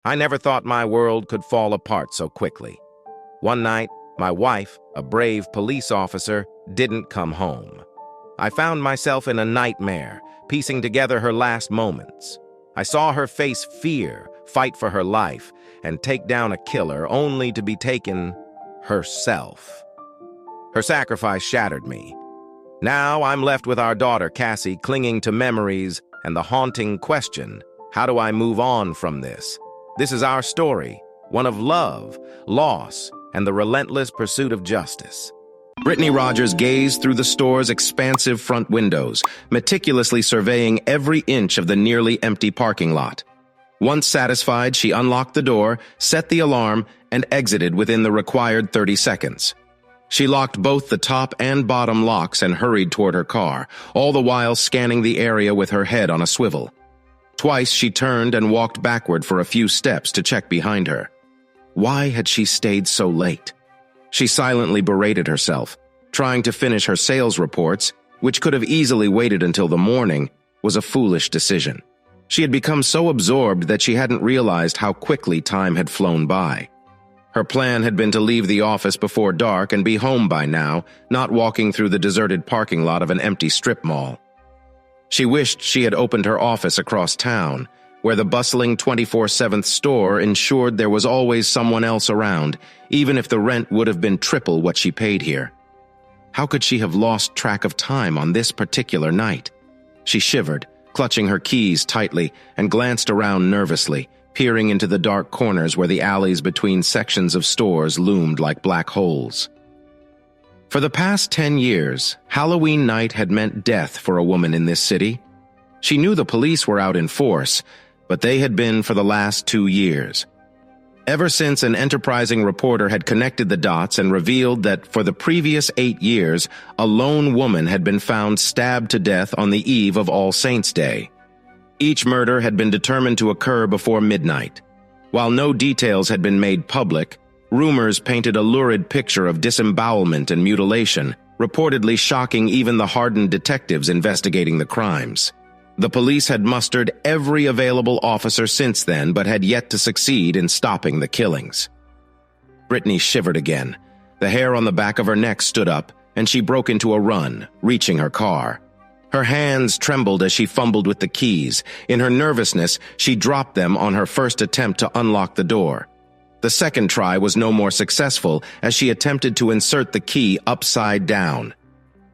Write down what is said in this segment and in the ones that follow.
I never thought my world could fall apart so quickly. One night, my wife, a brave police officer, didn't come home. I found myself in a nightmare, piecing together her last moments. I saw her face fear, fight for her life, and take down a killer only to be taken herself. Her sacrifice shattered me. Now I'm left with our daughter, Cassie, clinging to memories and the haunting question, how do I move on from this? This is our story, one of love, loss, and the relentless pursuit of justice. Brittany Rogers gazed through the store's expansive front windows, meticulously surveying every inch of the nearly empty parking lot. Once satisfied, she unlocked the door, set the alarm, and exited within the required 30 seconds. She locked both the top and bottom locks and hurried toward her car, all the while scanning the area with her head on a swivel. Twice she turned and walked backward for a few steps to check behind her. Why had she stayed so late? She silently berated herself. Trying to finish her sales reports, which could have easily waited until the morning, was a foolish decision. She had become so absorbed that she hadn't realized how quickly time had flown by. Her plan had been to leave the office before dark and be home by now, not walking through the deserted parking lot of an empty strip mall. She wished she had opened her office across town, where the bustling 24/7 store ensured there was always someone else around, even if the rent would have been triple what she paid here. How could she have lost track of time on this particular night? She shivered, clutching her keys tightly, and glanced around nervously, peering into the dark corners where the alleys between sections of stores loomed like black holes. For the past 10 years, Halloween night had meant death for a woman in this city. She knew the police were out in force, but they had been for the last 2 years. Ever since an enterprising reporter had connected the dots and revealed that for the previous 8 years, a lone woman had been found stabbed to death on the eve of All Saints' Day. Each murder had been determined to occur before midnight. While no details had been made public, rumors painted a lurid picture of disembowelment and mutilation, reportedly shocking even the hardened detectives investigating the crimes. The police had mustered every available officer since then, but had yet to succeed in stopping the killings. Brittany shivered again. The hair on the back of her neck stood up, and she broke into a run, reaching her car. Her hands trembled as she fumbled with the keys. In her nervousness, she dropped them on her first attempt to unlock the door. The second try was no more successful as she attempted to insert the key upside down.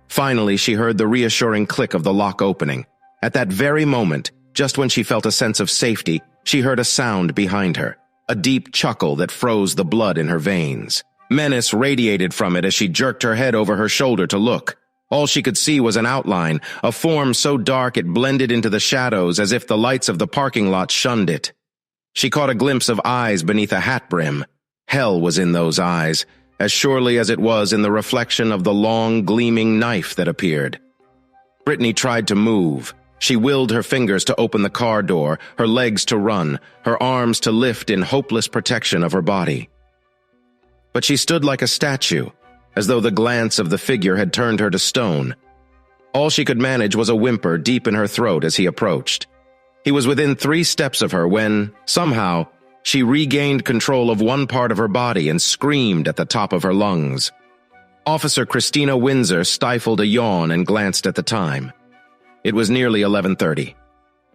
Finally, she heard the reassuring click of the lock opening. At that very moment, just when she felt a sense of safety, she heard a sound behind her, a deep chuckle that froze the blood in her veins. Menace radiated from it as she jerked her head over her shoulder to look. All she could see was an outline, a form so dark it blended into the shadows as if the lights of the parking lot shunned it. She caught a glimpse of eyes beneath a hat brim. Hell was in those eyes, as surely as it was in the reflection of the long, gleaming knife that appeared. Brittany tried to move. She willed her fingers to open the car door, her legs to run, her arms to lift in hopeless protection of her body. But she stood like a statue, as though the glance of the figure had turned her to stone. All she could manage was a whimper deep in her throat as he approached. He was within 3 steps of her when, somehow, she regained control of one part of her body and screamed at the top of her lungs. Officer Christina Windsor stifled a yawn and glanced at the time. It was nearly 11:30.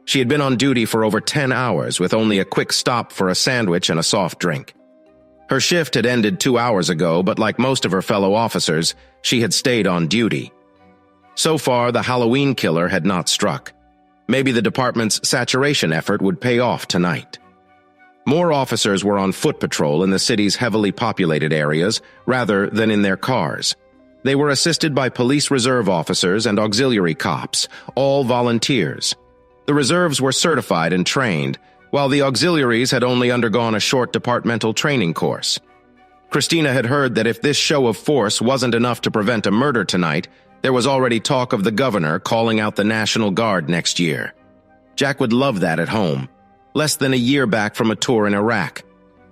She had been on duty for over 10 hours with only a quick stop for a sandwich and a soft drink. Her shift had ended 2 hours ago, but like most of her fellow officers, she had stayed on duty. So far, the Halloween killer had not struck. Maybe the department's saturation effort would pay off tonight. More officers were on foot patrol in the city's heavily populated areas, rather than in their cars. They were assisted by police reserve officers and auxiliary cops, all volunteers. The reserves were certified and trained, while the auxiliaries had only undergone a short departmental training course. Christina had heard that if this show of force wasn't enough to prevent a murder tonight, there was already talk of the governor calling out the National Guard next year. Jack would love that at home, less than a year back from a tour in Iraq.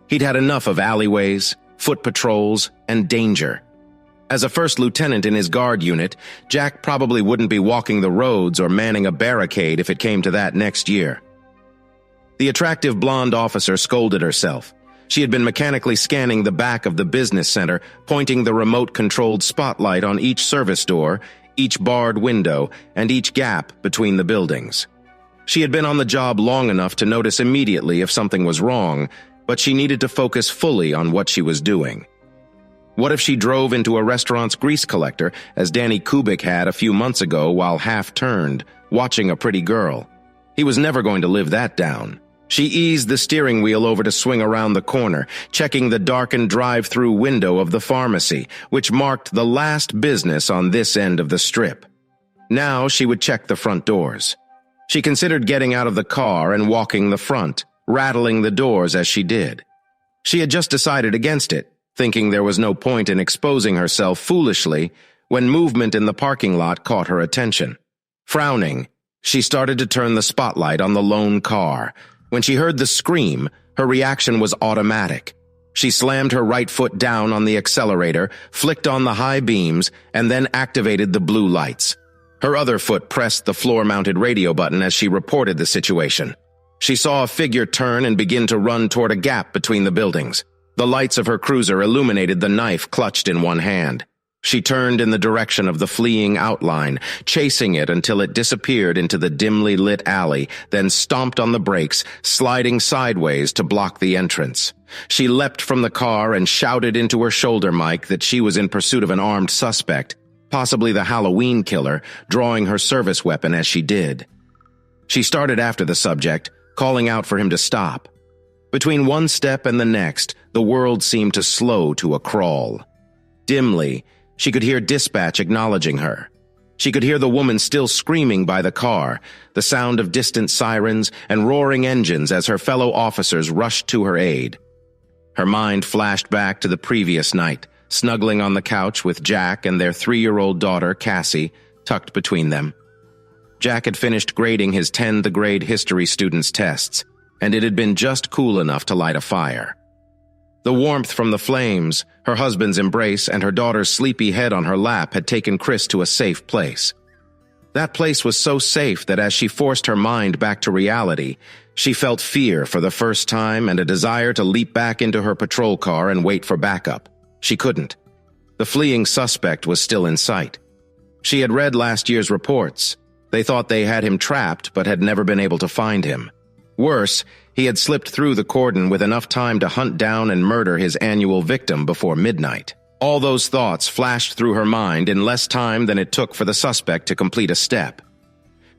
He'd had enough of alleyways, foot patrols, and danger. As a first lieutenant in his guard unit, Jack probably wouldn't be walking the roads or manning a barricade if it came to that next year. The attractive blonde officer scolded herself. She had been mechanically scanning the back of the business center, pointing the remote-controlled spotlight on each service door, each barred window, and each gap between the buildings. She had been on the job long enough to notice immediately if something was wrong, but she needed to focus fully on what she was doing. What if she drove into a restaurant's grease collector, as Danny Kubik had a few months ago while half-turned, watching a pretty girl? He was never going to live that down. She eased the steering wheel over to swing around the corner, checking the darkened drive-through window of the pharmacy, which marked the last business on this end of the strip. Now she would check the front doors. She considered getting out of the car and walking the front, rattling the doors as she did. She had just decided against it, thinking there was no point in exposing herself foolishly, when movement in the parking lot caught her attention. Frowning, she started to turn the spotlight on the lone car. When she heard the scream, her reaction was automatic. She slammed her right foot down on the accelerator, flicked on the high beams, and then activated the blue lights. Her other foot pressed the floor-mounted radio button as she reported the situation. She saw a figure turn and begin to run toward a gap between the buildings. The lights of her cruiser illuminated the knife clutched in one hand. She turned in the direction of the fleeing outline, chasing it until it disappeared into the dimly lit alley, then stomped on the brakes, sliding sideways to block the entrance. She leapt from the car and shouted into her shoulder mic that she was in pursuit of an armed suspect, possibly the Halloween killer, drawing her service weapon as she did. She started after the subject, calling out for him to stop. Between one step and the next, the world seemed to slow to a crawl. Dimly, she could hear dispatch acknowledging her. She could hear the woman still screaming by the car, the sound of distant sirens and roaring engines as her fellow officers rushed to her aid. Her mind flashed back to the previous night, snuggling on the couch with Jack and their 3-year-old daughter, Cassie, tucked between them. Jack had finished grading his 10th grade history students' tests, and it had been just cool enough to light a fire. The warmth from the flames, her husband's embrace, and her daughter's sleepy head on her lap had taken Chris to a safe place. That place was so safe that as she forced her mind back to reality, she felt fear for the first time and a desire to leap back into her patrol car and wait for backup. She couldn't. The fleeing suspect was still in sight. She had read last year's reports. They thought they had him trapped but had never been able to find him. Worse, he had slipped through the cordon with enough time to hunt down and murder his annual victim before midnight. All those thoughts flashed through her mind in less time than it took for the suspect to complete a step.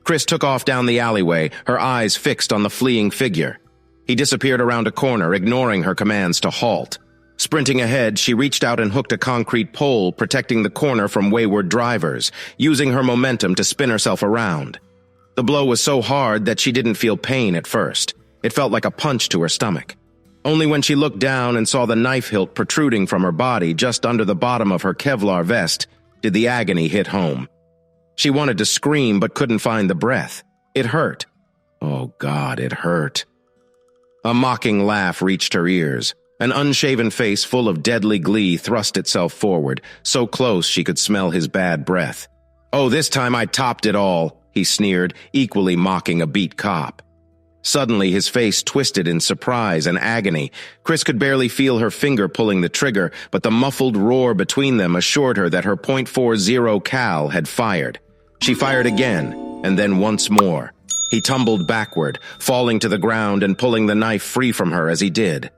Chris took off down the alleyway, her eyes fixed on the fleeing figure. He disappeared around a corner, ignoring her commands to halt. Sprinting ahead, she reached out and hooked a concrete pole, protecting the corner from wayward drivers, using her momentum to spin herself around. The blow was so hard that she didn't feel pain at first. It felt like a punch to her stomach. Only when she looked down and saw the knife hilt protruding from her body just under the bottom of her Kevlar vest did the agony hit home. She wanted to scream but couldn't find the breath. It hurt. Oh God, it hurt. A mocking laugh reached her ears. An unshaven face full of deadly glee thrust itself forward, so close she could smell his bad breath. "Oh, this time I topped it all," he sneered, equally mocking a beat cop. Suddenly, his face twisted in surprise and agony. Chris could barely feel her finger pulling the trigger, but the muffled roar between them assured her that her .40 cal had fired. She fired again, and then once more. He tumbled backward, falling to the ground and pulling the knife free from her as he did.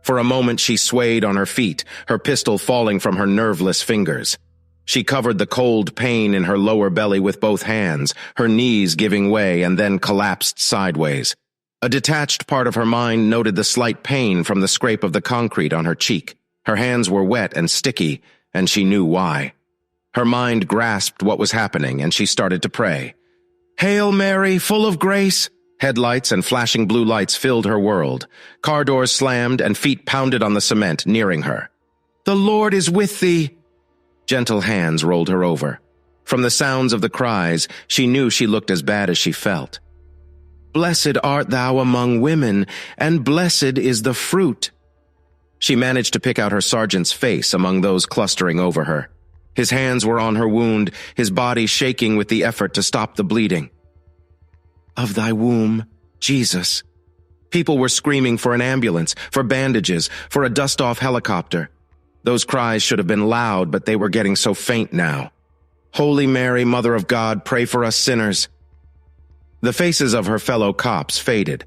For a moment she swayed on her feet, her pistol falling from her nerveless fingers. She covered the cold pain in her lower belly with both hands, her knees giving way and then collapsed sideways. A detached part of her mind noted the slight pain from the scrape of the concrete on her cheek. Her hands were wet and sticky, and she knew why. Her mind grasped what was happening, and she started to pray. "Hail Mary, full of grace!" Headlights and flashing blue lights filled her world. Car doors slammed and feet pounded on the cement, nearing her. "The Lord is with thee!" Gentle hands rolled her over. From the sounds of the cries, she knew she looked as bad as she felt. "Blessed art thou among women, and blessed is the fruit." She managed to pick out her sergeant's face among those clustering over her. His hands were on her wound, his body shaking with the effort to stop the bleeding. "Of thy womb, Jesus." People were screaming for an ambulance, for bandages, for a dust-off helicopter. Those cries should have been loud, but they were getting so faint now. Holy Mary, Mother of God, pray for us sinners. The faces of her fellow cops faded.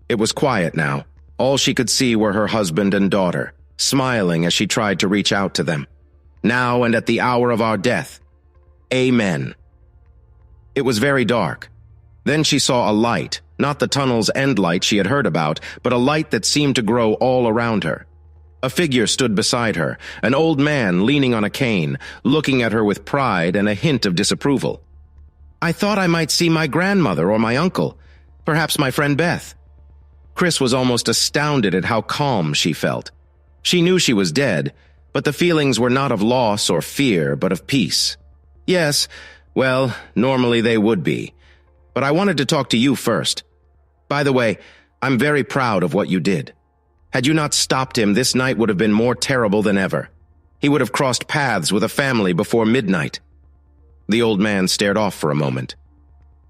It was quiet now. All she could see were her husband and daughter, smiling as she tried to reach out to them. Now and at the hour of our death. Amen. It was very dark. Then she saw a light, not the tunnel's end light she had heard about, but a light that seemed to grow all around her. A figure stood beside her, an old man leaning on a cane, looking at her with pride and a hint of disapproval. I thought I might see my grandmother or my uncle, perhaps my friend Beth. Chris was almost astounded at how calm she felt. She knew she was dead, but the feelings were not of loss or fear, but of peace. Yes, well, normally they would be. But I wanted to talk to you first. By the way, I'm very proud of what you did. Had you not stopped him, this night would have been more terrible than ever. He would have crossed paths with a family before midnight. The old man stared off for a moment.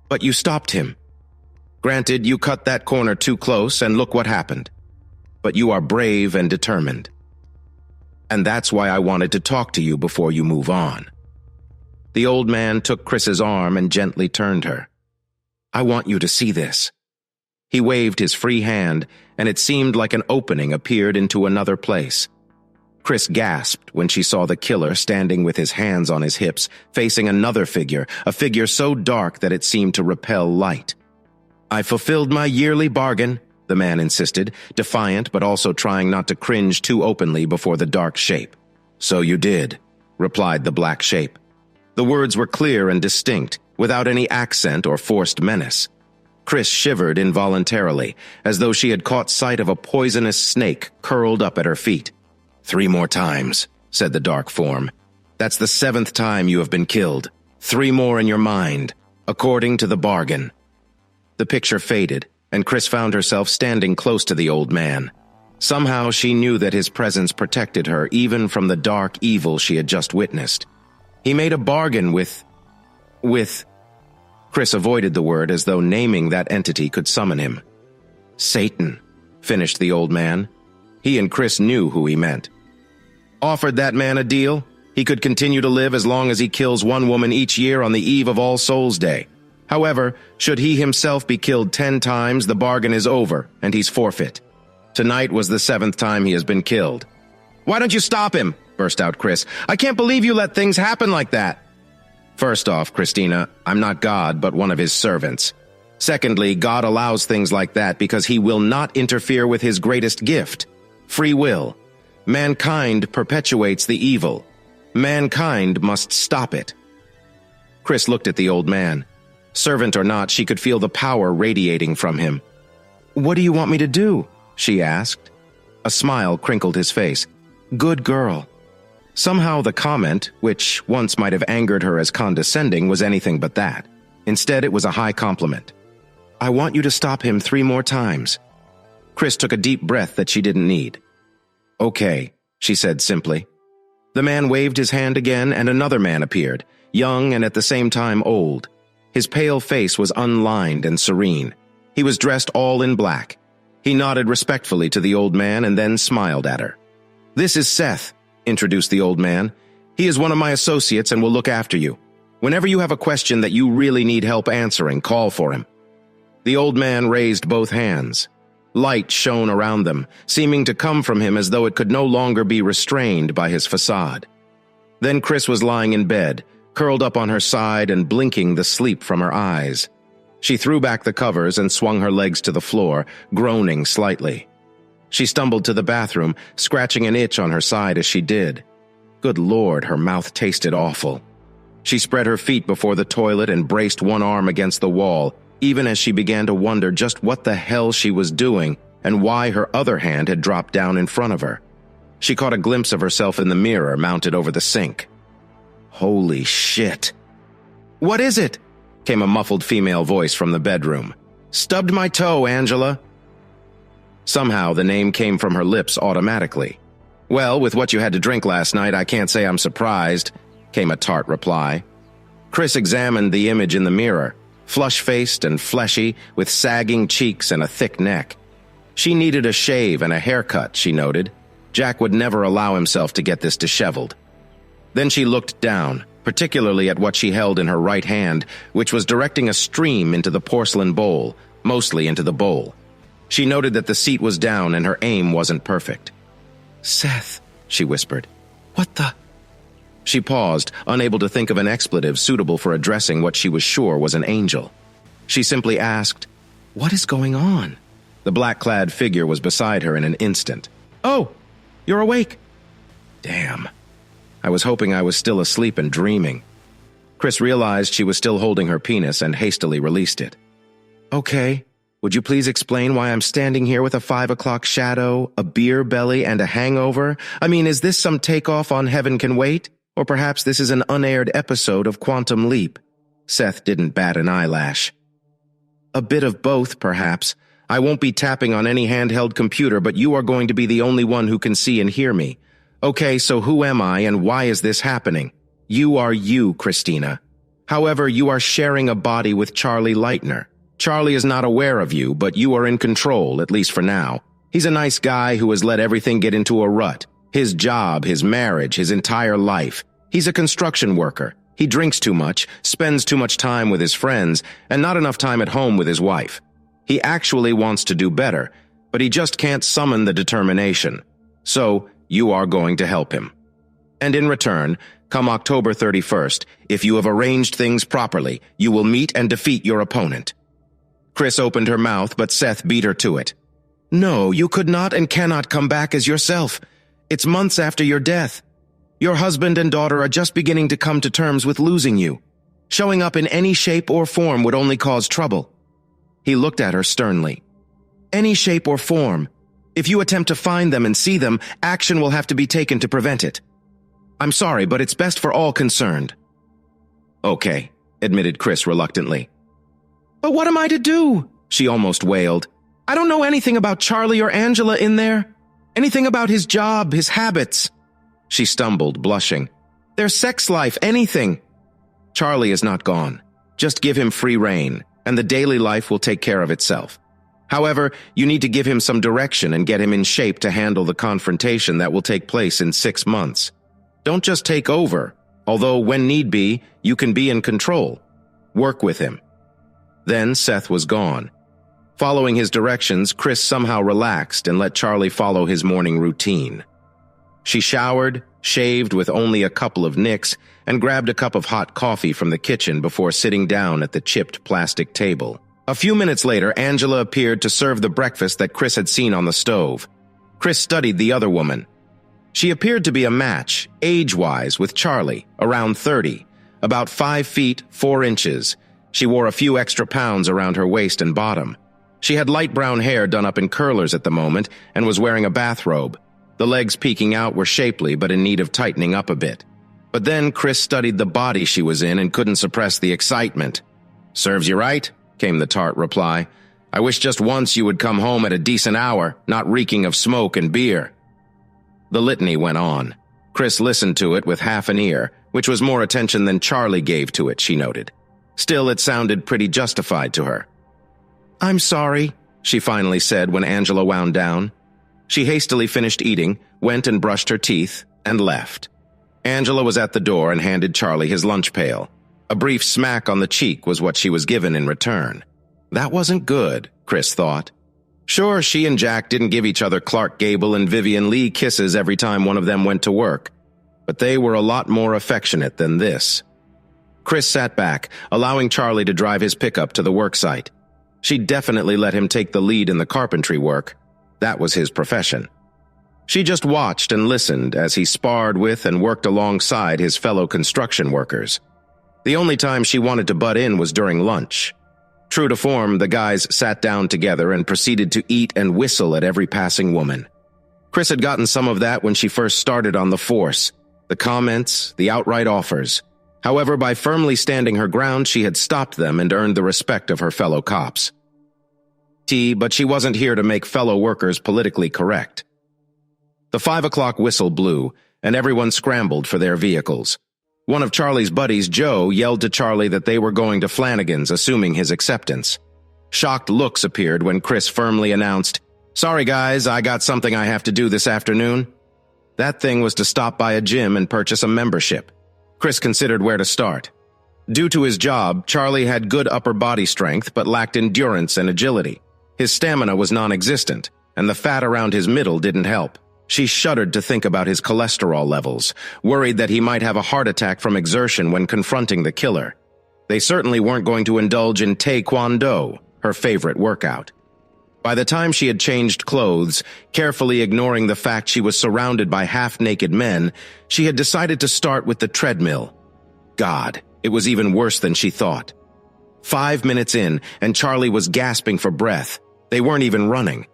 But you stopped him. Granted, you cut that corner too close, and look what happened. But you are brave and determined. And that's why I wanted to talk to you before you move on. The old man took Chris's arm and gently turned her. I want you to see this. He waved his free hand, and it seemed like an opening appeared into another place. Chris gasped when she saw the killer standing with his hands on his hips, facing another figure, a figure so dark that it seemed to repel light. I fulfilled my yearly bargain, the man insisted, defiant but also trying not to cringe too openly before the dark shape. So you did, replied the black shape. The words were clear and distinct, without any accent or forced menace. Chris shivered involuntarily, as though she had caught sight of a poisonous snake curled up at her feet. 3 more times, said the dark form. That's the 7th time you have been killed. 3 more in your mind, according to the bargain. The picture faded, and Chris found herself standing close to the old man. Somehow she knew that his presence protected her even from the dark evil she had just witnessed. He made a bargain with... Chris avoided the word as though naming that entity could summon him. Satan, finished the old man. He and Chris knew who he meant. Offered that man a deal? He could continue to live as long as he kills 1 woman each year on the eve of All Souls' Day. However, should he himself be killed 10 times, the bargain is over, and he's forfeit. Tonight was the 7th time he has been killed. Why don't you stop him? Burst out Chris. I can't believe you let things happen like that. First off, Christina, I'm not God, but one of his servants. Secondly, God allows things like that because he will not interfere with his greatest gift, free will. Mankind perpetuates the evil. Mankind must stop it. Chris looked at the old man. Servant or not, she could feel the power radiating from him. What do you want me to do? She asked. A smile crinkled his face. Good girl. Somehow the comment, which once might have angered her as condescending, was anything but that. Instead, it was a high compliment. I want you to stop him 3 more times. Chris took a deep breath that she didn't need. Okay, she said simply. The man waved his hand again, and another man appeared, young and at the same time old. His pale face was unlined and serene. He was dressed all in black. He nodded respectfully to the old man and then smiled at her. This is Seth, introduced the old man. He is one of my associates and will look after you. Whenever you have a question that you really need help answering, call for him. The old man raised both hands. Light shone around them, seeming to come from him as though it could no longer be restrained by his facade. Then Chris was lying in bed, curled up on her side and blinking the sleep from her eyes. She threw back the covers and swung her legs to the floor, groaning slightly. She stumbled to the bathroom, scratching an itch on her side as she did. Good Lord, her mouth tasted awful. She spread her feet before the toilet and braced one arm against the wall, even as she began to wonder just what the hell she was doing and why her other hand had dropped down in front of her. She caught a glimpse of herself in the mirror mounted over the sink. Holy shit. What is it? Came a muffled female voice from the bedroom. Stubbed my toe, Angela. Somehow the name came from her lips automatically. Well, with what you had to drink last night, I can't say I'm surprised, came a tart reply. Chris examined the image in the mirror, flush-faced and fleshy, with sagging cheeks and a thick neck. She needed a shave and a haircut, she noted. Jack would never allow himself to get this disheveled. Then she looked down, particularly at what she held in her right hand, which was directing a stream into the porcelain bowl, mostly into the bowl. She noted that the seat was down and her aim wasn't perfect. "Seth," she whispered. "What the—" She paused, unable to think of an expletive suitable for addressing what she was sure was an angel. She simply asked, "What is going on?" The black-clad figure was beside her in an instant. "Oh, you're awake." Damn. I was hoping I was still asleep and dreaming. Chris realized she was still holding her penis and hastily released it. "Okay, would you please explain why I'm standing here with a 5 o'clock shadow, a beer belly, and a hangover? I mean, is this some takeoff on Heaven Can Wait? Or perhaps this is an unaired episode of Quantum Leap?" Seth didn't bat an eyelash. "A bit of both, perhaps. I won't be tapping on any handheld computer, but you are going to be the only one who can see and hear me. Okay, so who am I and why is this happening? You are you, Christina. However, you are sharing a body with Charlie Leitner. Charlie is not aware of you, but you are in control, at least for now. He's a nice guy who has let everything get into a rut. His job, his marriage, his entire life. He's a construction worker. He drinks too much, spends too much time with his friends, and not enough time at home with his wife. He actually wants to do better, but he just can't summon the determination. So, you are going to help him. And in return, come October 31st, if you have arranged things properly, you will meet and defeat your opponent." Chris opened her mouth, but Seth beat her to it. "No, you could not and cannot come back as yourself. It's months after your death. Your husband and daughter are just beginning to come to terms with losing you. Showing up in any shape or form would only cause trouble." He looked at her sternly. "Any shape or form. If you attempt to find them and see them, action will have to be taken to prevent it. I'm sorry, but it's best for all concerned." "Okay," admitted Chris reluctantly. "But what am I to do?" she almost wailed. "I don't know anything about Charlie or Angela in there. Anything about his job, his habits." She stumbled, blushing. "Their sex life, anything." "Charlie is not gone. Just give him free rein, and the daily life will take care of itself. However, you need to give him some direction and get him in shape to handle the confrontation that will take place in 6 months. Don't just take over, although when need be, you can be in control. Work with him." Then Seth was gone. Following his directions, Chris somehow relaxed and let Charlie follow his morning routine. She showered, shaved with only a couple of nicks, and grabbed a cup of hot coffee from the kitchen before sitting down at the chipped plastic table. A few minutes later, Angela appeared to serve the breakfast that Chris had seen on the stove. Chris studied the other woman. She appeared to be a match, age-wise, with Charlie, around 30, about 5 feet, 4 inches. She wore a few extra pounds around her waist and bottom. She had light brown hair done up in curlers at the moment and was wearing a bathrobe. The legs peeking out were shapely but in need of tightening up a bit. But then Chris studied the body she was in and couldn't suppress the excitement. "Serves you right," came the tart reply. "I wish just once you would come home at a decent hour, not reeking of smoke and beer." The litany went on. Chris listened to it with half an ear, which was more attention than Charlie gave to it, she noted. Still, it sounded pretty justified to her. "I'm sorry," she finally said when Angela wound down. She hastily finished eating, went and brushed her teeth, and left. Angela was at the door and handed Charlie his lunch pail. A brief smack on the cheek was what she was given in return. That wasn't good, Chris thought. Sure, she and Jack didn't give each other Clark Gable and Vivian Leigh kisses every time one of them went to work, but they were a lot more affectionate than this. Chris sat back, allowing Charlie to drive his pickup to the work site. She'd definitely let him take the lead in the carpentry work. That was his profession. She just watched and listened as he sparred with and worked alongside his fellow construction workers. The only time she wanted to butt in was during lunch. True to form, the guys sat down together and proceeded to eat and whistle at every passing woman. Chris had gotten some of that when she first started on the force, the comments, the outright offers. However, by firmly standing her ground, she had stopped them and earned the respect of her fellow cops. But she wasn't here to make fellow workers politically correct. The 5 o'clock whistle blew, and everyone scrambled for their vehicles. One of Charlie's buddies, Joe, yelled to Charlie that they were going to Flanagan's, assuming his acceptance. Shocked looks appeared when Chris firmly announced, Sorry guys, I got something I have to do this afternoon. That thing was to stop by a gym and purchase a membership. Chris considered where to start. Due to his job, Charlie had good upper body strength but lacked endurance and agility. His stamina was non-existent, and the fat around his middle didn't help. She shuddered to think about his cholesterol levels, worried that he might have a heart attack from exertion when confronting the killer. They certainly weren't going to indulge in taekwondo, her favorite workout. By the time she had changed clothes, carefully ignoring the fact she was surrounded by half-naked men, she had decided to start with the treadmill. God, it was even worse than she thought. 5 minutes in, and Charlie was gasping for breath. They weren't even running.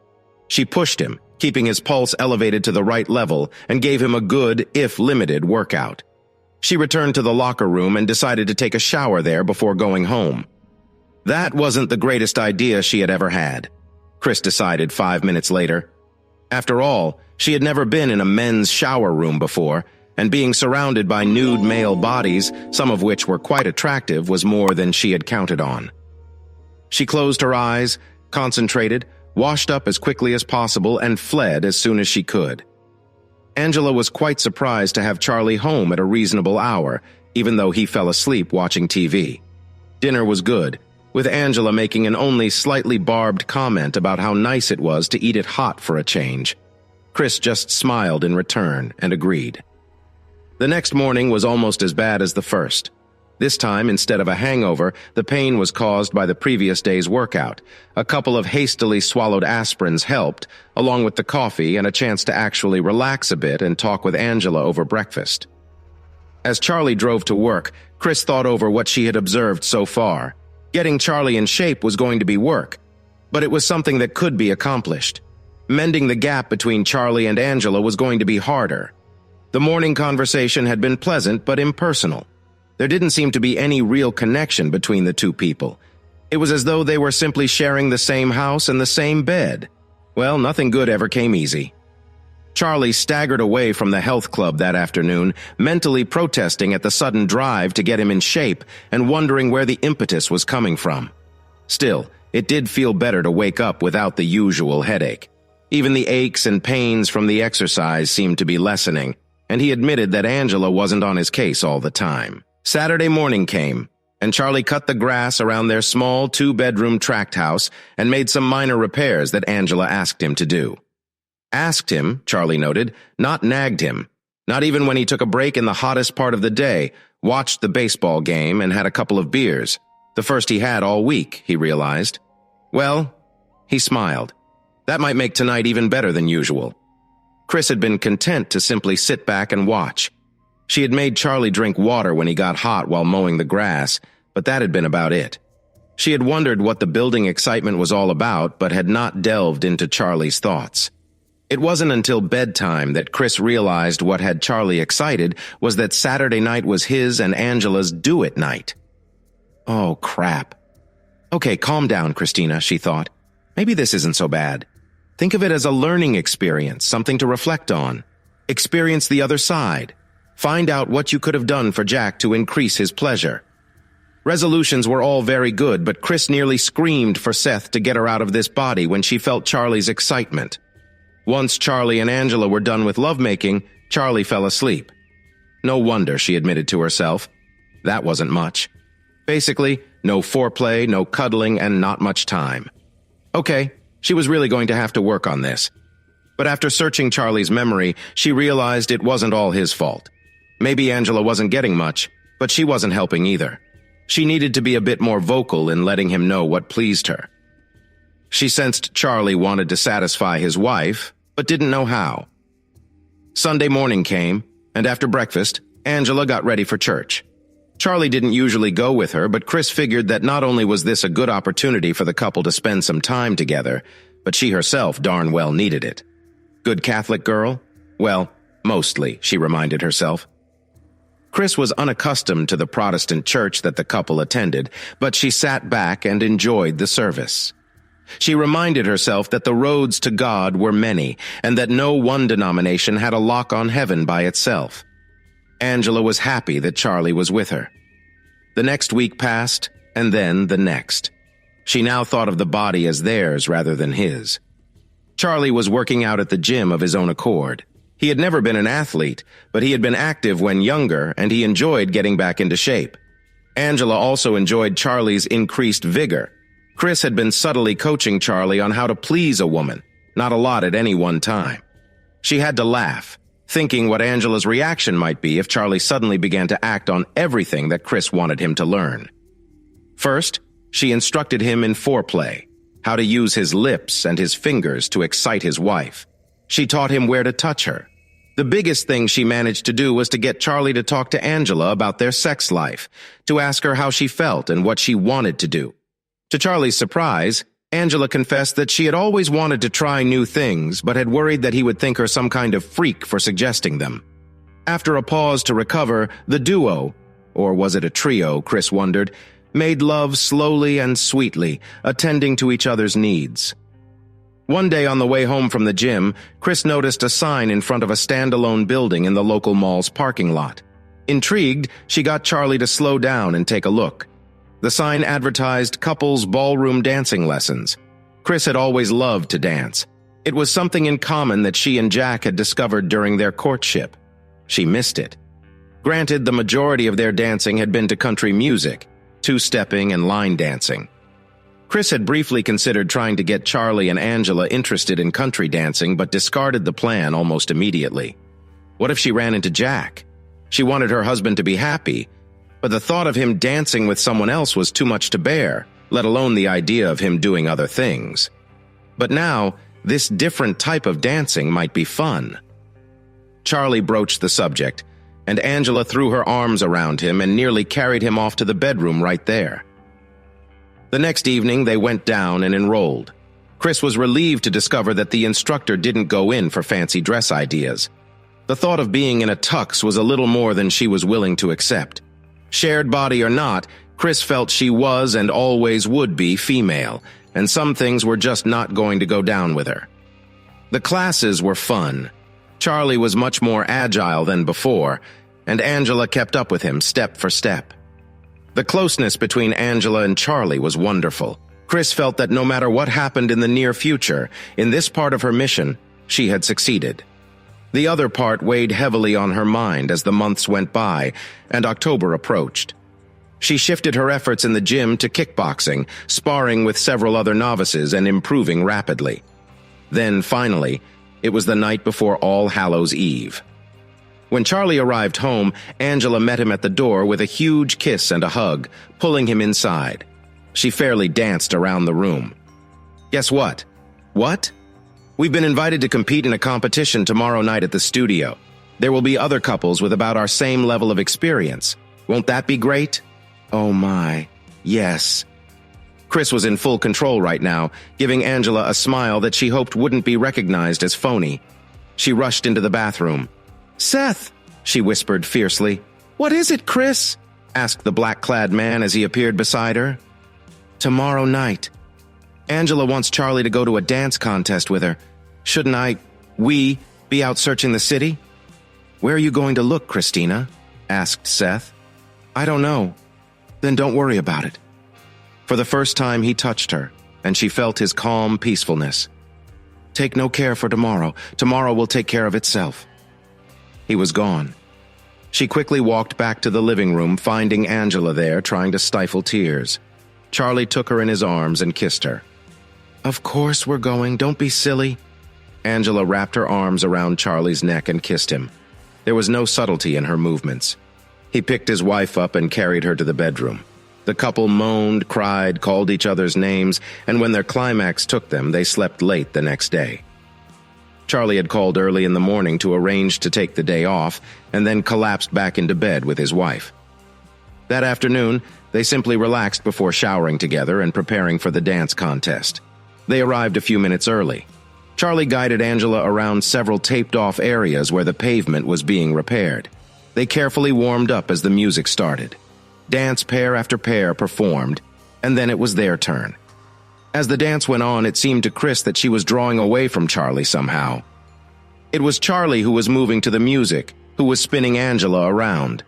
She pushed him, keeping his pulse elevated to the right level, and gave him a good, if limited, workout. She returned to the locker room and decided to take a shower there before going home. That wasn't the greatest idea she had ever had, Chris decided 5 minutes later. After all, she had never been in a men's shower room before, and being surrounded by nude male bodies, some of which were quite attractive, was more than she had counted on. She closed her eyes, concentrated, washed up as quickly as possible, and fled as soon as she could. Angela was quite surprised to have Charlie home at a reasonable hour, even though he fell asleep watching TV. Dinner was good, with Angela making an only slightly barbed comment about how nice it was to eat it hot for a change. Chris just smiled in return and agreed. The next morning was almost as bad as the first. This time, instead of a hangover, the pain was caused by the previous day's workout. A couple of hastily swallowed aspirins helped, along with the coffee and a chance to actually relax a bit and talk with Angela over breakfast. As Charlie drove to work, Chris thought over what she had observed so far. Getting Charlie in shape was going to be work, but it was something that could be accomplished. Mending the gap between Charlie and Angela was going to be harder. The morning conversation had been pleasant but impersonal. There didn't seem to be any real connection between the two people. It was as though they were simply sharing the same house and the same bed. Well, nothing good ever came easy. Charlie staggered away from the health club that afternoon, mentally protesting at the sudden drive to get him in shape and wondering where the impetus was coming from. Still, it did feel better to wake up without the usual headache. Even the aches and pains from the exercise seemed to be lessening, and he admitted that Angela wasn't on his case all the time. Saturday morning came, and Charlie cut the grass around their small 2-bedroom tract house and made some minor repairs that Angela asked him to do. Asked him, Charlie noted, not nagged him. Not even when he took a break in the hottest part of the day, watched the baseball game, and had a couple of beers. The first he had all week, he realized. Well, he smiled. That might make tonight even better than usual. Chris had been content to simply sit back and watch. She had made Charlie drink water when he got hot while mowing the grass, but that had been about it. She had wondered what the building excitement was all about, but had not delved into Charlie's thoughts. It wasn't until bedtime that Chris realized what had Charlie excited was that Saturday night was his and Angela's do-it night. Oh, crap. Okay, calm down, Christina, she thought. Maybe this isn't so bad. Think of it as a learning experience, something to reflect on. Experience the other side. Find out what you could have done for Jack to increase his pleasure. Resolutions were all very good, but Chris nearly screamed for Seth to get her out of this body when she felt Charlie's excitement. Once Charlie and Angela were done with lovemaking, Charlie fell asleep. No wonder, she admitted to herself. That wasn't much. Basically, no foreplay, no cuddling, and not much time. Okay, she was really going to have to work on this. But after searching Charlie's memory, she realized it wasn't all his fault. Maybe Angela wasn't getting much, but she wasn't helping either. She needed to be a bit more vocal in letting him know what pleased her. She sensed Charlie wanted to satisfy his wife, but didn't know how. Sunday morning came, and after breakfast, Angela got ready for church. Charlie didn't usually go with her, but Chris figured that not only was this a good opportunity for the couple to spend some time together, but she herself darn well needed it. Good Catholic girl? Well, mostly, she reminded herself. Chris was unaccustomed to the Protestant church that the couple attended, but she sat back and enjoyed the service. She reminded herself that the roads to God were many, and that no one denomination had a lock on heaven by itself. Angela was happy that Charlie was with her. The next week passed, and then the next. She now thought of the body as theirs rather than his. Charlie was working out at the gym of his own accord. He had never been an athlete, but he had been active when younger, and he enjoyed getting back into shape. Angela also enjoyed Charlie's increased vigor. Chris had been subtly coaching Charlie on how to please a woman, not a lot at any one time. She had to laugh, thinking what Angela's reaction might be if Charlie suddenly began to act on everything that Chris wanted him to learn. First, she instructed him in foreplay, how to use his lips and his fingers to excite his wife. She taught him where to touch her. The biggest thing she managed to do was to get Charlie to talk to Angela about their sex life, to ask her how she felt and what she wanted to do. To Charlie's surprise, Angela confessed that she had always wanted to try new things, but had worried that he would think her some kind of freak for suggesting them. After a pause to recover, the duo, or was it a trio, Chris wondered, made love slowly and sweetly, attending to each other's needs. One day on the way home from the gym, Chris noticed a sign in front of a standalone building in the local mall's parking lot. Intrigued, she got Charlie to slow down and take a look. The sign advertised couples ballroom dancing lessons. Chris had always loved to dance. It was something in common that she and Jack had discovered during their courtship. She missed it. Granted, the majority of their dancing had been to country music, two-stepping and line dancing. Chris had briefly considered trying to get Charlie and Angela interested in country dancing, but discarded the plan almost immediately. What if she ran into Jack? She wanted her husband to be happy, but the thought of him dancing with someone else was too much to bear, let alone the idea of him doing other things. But now, this different type of dancing might be fun. Charlie broached the subject, and Angela threw her arms around him and nearly carried him off to the bedroom right there. The next evening, they went down and enrolled. Chris was relieved to discover that the instructor didn't go in for fancy dress ideas. The thought of being in a tux was a little more than she was willing to accept. Shared body or not, Chris felt she was and always would be female, and some things were just not going to go down with her. The classes were fun. Charlie was much more agile than before, and Angela kept up with him step for step. The closeness between Angela and Charlie was wonderful. Chris felt that no matter what happened in the near future, in this part of her mission, she had succeeded. The other part weighed heavily on her mind as the months went by and October approached. She shifted her efforts in the gym to kickboxing, sparring with several other novices and improving rapidly. Then, finally, it was the night before All Hallows' Eve. When Charlie arrived home, Angela met him at the door with a huge kiss and a hug, pulling him inside. She fairly danced around the room. "Guess what?" "What?" "We've been invited to compete in a competition tomorrow night at the studio. There will be other couples with about our same level of experience. Won't that be great?" "Oh my, yes." Chris was in full control right now, giving Angela a smile that she hoped wouldn't be recognized as phony. She rushed into the bathroom. "Seth," she whispered fiercely. "What is it, Chris?" asked the black-clad man as he appeared beside her. "Tomorrow night. Angela wants Charlie to go to a dance contest with her. Shouldn't we be out searching the city?" "Where are you going to look, Christina?" asked Seth. "I don't know." "Then don't worry about it." For the first time, he touched her, and she felt his calm peacefulness. "Take no care for tomorrow. Tomorrow will take care of itself." He was gone. She quickly walked back to the living room, finding Angela there, trying to stifle tears. Charlie took her in his arms and kissed her. "Of course we're going. Don't be silly." Angela wrapped her arms around Charlie's neck and kissed him. There was no subtlety in her movements. He picked his wife up and carried her to the bedroom. The couple moaned, cried, called each other's names, and when their climax took them, they slept late the next day. Charlie had called early in the morning to arrange to take the day off, and then collapsed back into bed with his wife. That afternoon, they simply relaxed before showering together and preparing for the dance contest. They arrived a few minutes early. Charlie guided Angela around several taped-off areas where the pavement was being repaired. They carefully warmed up as the music started. Dance pair after pair performed, and then it was their turn. As the dance went on, it seemed to Chris that she was drawing away from Charlie somehow. It was Charlie who was moving to the music, who was spinning Angela around.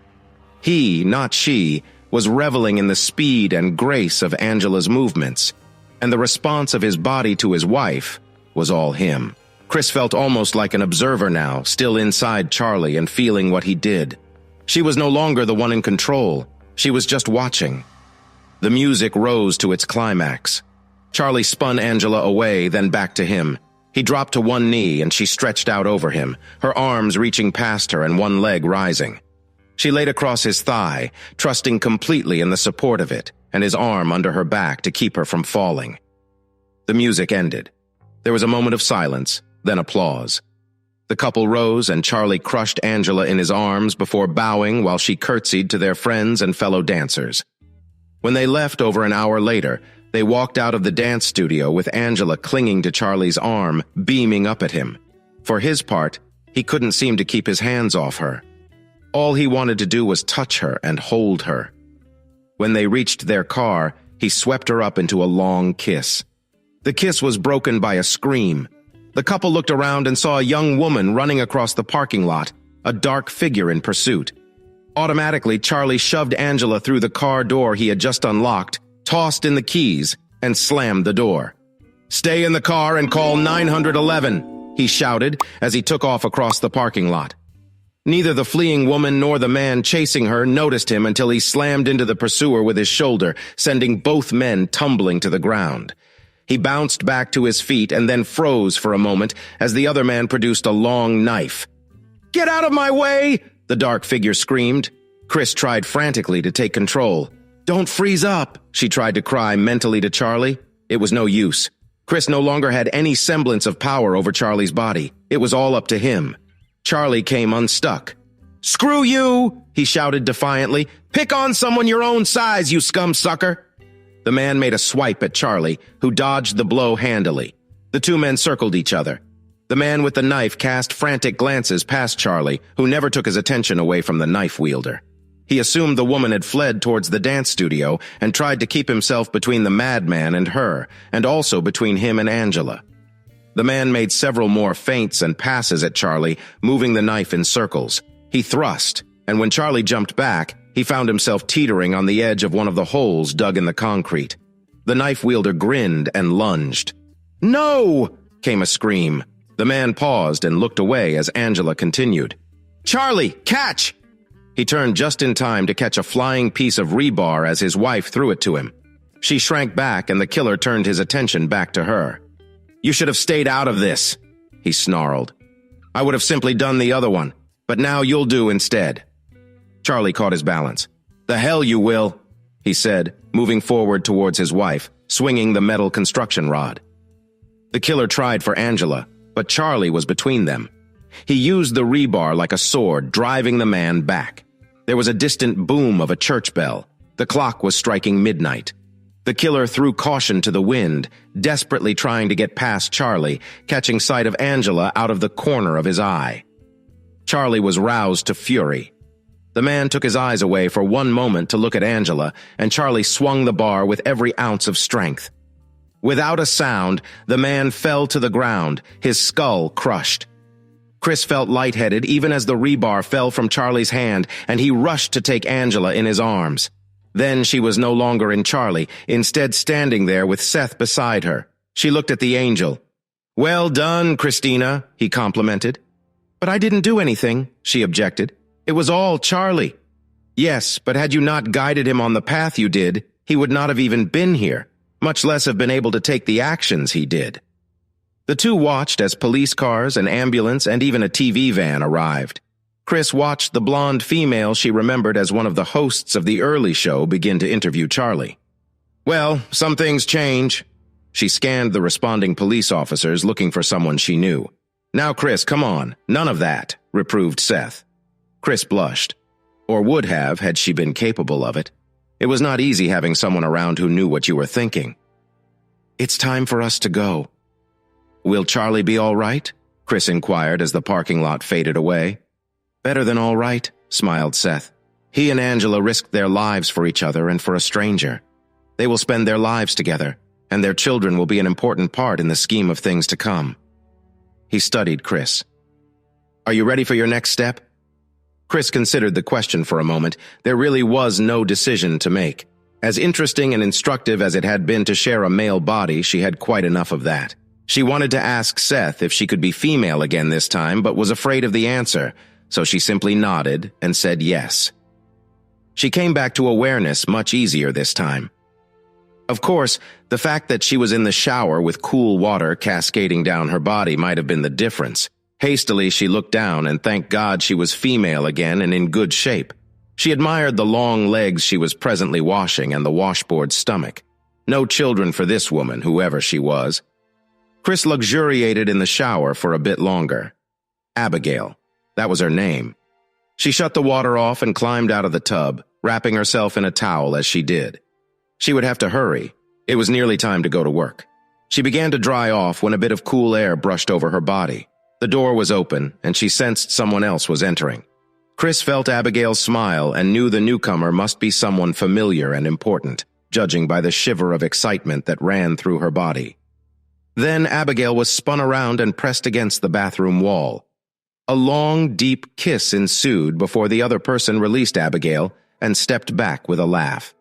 He, not she, was reveling in the speed and grace of Angela's movements, and the response of his body to his wife was all him. Chris felt almost like an observer now, still inside Charlie and feeling what he did. She was no longer the one in control. She was just watching. The music rose to its climax. Charlie spun Angela away, then back to him. He dropped to one knee and she stretched out over him, her arms reaching past her and one leg rising. She laid across his thigh, trusting completely in the support of it, and his arm under her back to keep her from falling. The music ended. There was a moment of silence, then applause. The couple rose and Charlie crushed Angela in his arms before bowing while she curtsied to their friends and fellow dancers. When they left over an hour later, they walked out of the dance studio with Angela clinging to Charlie's arm, beaming up at him. For his part, he couldn't seem to keep his hands off her. All he wanted to do was touch her and hold her. When they reached their car, he swept her up into a long kiss. The kiss was broken by a scream. The couple looked around and saw a young woman running across the parking lot, a dark figure in pursuit. Automatically, Charlie shoved Angela through the car door he had just unlocked, tossed in the keys, and slammed the door. "Stay in the car and call 911, he shouted as he took off across the parking lot. Neither the fleeing woman nor the man chasing her noticed him until he slammed into the pursuer with his shoulder, sending both men tumbling to the ground. He bounced back to his feet and then froze for a moment as the other man produced a long knife. "Get out of my way!" the dark figure screamed. Chris tried frantically to take control. "Don't freeze up," she tried to cry mentally to Charlie. It was no use. Chris no longer had any semblance of power over Charlie's body. It was all up to him. Charlie came unstuck. "Screw you!" he shouted defiantly. "Pick on someone your own size, you scum sucker!" The man made a swipe at Charlie, who dodged the blow handily. The two men circled each other. The man with the knife cast frantic glances past Charlie, who never took his attention away from the knife wielder. He assumed the woman had fled towards the dance studio and tried to keep himself between the madman and her, and also between him and Angela. The man made several more feints and passes at Charlie, moving the knife in circles. He thrust, and when Charlie jumped back, he found himself teetering on the edge of one of the holes dug in the concrete. The knife wielder grinned and lunged. "No!" came a scream. The man paused and looked away as Angela continued. "Charlie, catch!" He turned just in time to catch a flying piece of rebar as his wife threw it to him. She shrank back and the killer turned his attention back to her. "You should have stayed out of this," he snarled. "I would have simply done the other one, but now you'll do instead." Charlie caught his balance. "The hell you will," he said, moving forward towards his wife, swinging the metal construction rod. The killer tried for Angela, but Charlie was between them. He used the rebar like a sword, driving the man back. There was a distant boom of a church bell. The clock was striking midnight. The killer threw caution to the wind, desperately trying to get past Charlie, catching sight of Angela out of the corner of his eye. Charlie was roused to fury. The man took his eyes away for one moment to look at Angela, and Charlie swung the bar with every ounce of strength. Without a sound, the man fell to the ground, his skull crushed. Chris felt lightheaded even as the rebar fell from Charlie's hand, and he rushed to take Angela in his arms. Then she was no longer in Charlie, instead standing there with Seth beside her. She looked at the angel. "Well done, Christina," he complimented. "But I didn't do anything," she objected. "It was all Charlie." "Yes, but had you not guided him on the path you did, he would not have even been here, much less have been able to take the actions he did." The two watched as police cars, an ambulance, and even a TV van arrived. Chris watched the blonde female she remembered as one of the hosts of the early show begin to interview Charlie. "Well, some things change." She scanned the responding police officers looking for someone she knew. "Now, Chris, come on. None of that," reproved Seth. Chris blushed. Or would have, had she been capable of it. It was not easy having someone around who knew what you were thinking. "It's time for us to go." "Will Charlie be all right?" Chris inquired as the parking lot faded away. "Better than all right," smiled Seth. "He and Angela risked their lives for each other and for a stranger. They will spend their lives together, and their children will be an important part in the scheme of things to come." He studied Chris. "Are you ready for your next step?" Chris considered the question for a moment. There really was no decision to make. As interesting and instructive as it had been to share a male body, she had quite enough of that. She wanted to ask Seth if she could be female again this time, but was afraid of the answer, so she simply nodded and said yes. She came back to awareness much easier this time. Of course, the fact that she was in the shower with cool water cascading down her body might have been the difference. Hastily, she looked down and thanked God she was female again and in good shape. She admired the long legs she was presently washing and the washboard stomach. No children for this woman, whoever she was. Chris luxuriated in the shower for a bit longer. Abigail. That was her name. She shut the water off and climbed out of the tub, wrapping herself in a towel as she did. She would have to hurry. It was nearly time to go to work. She began to dry off when a bit of cool air brushed over her body. The door was open, and she sensed someone else was entering. Chris felt Abigail's smile and knew the newcomer must be someone familiar and important, judging by the shiver of excitement that ran through her body. Then Abigail was spun around and pressed against the bathroom wall. A long, deep kiss ensued before the other person released Abigail and stepped back with a laugh.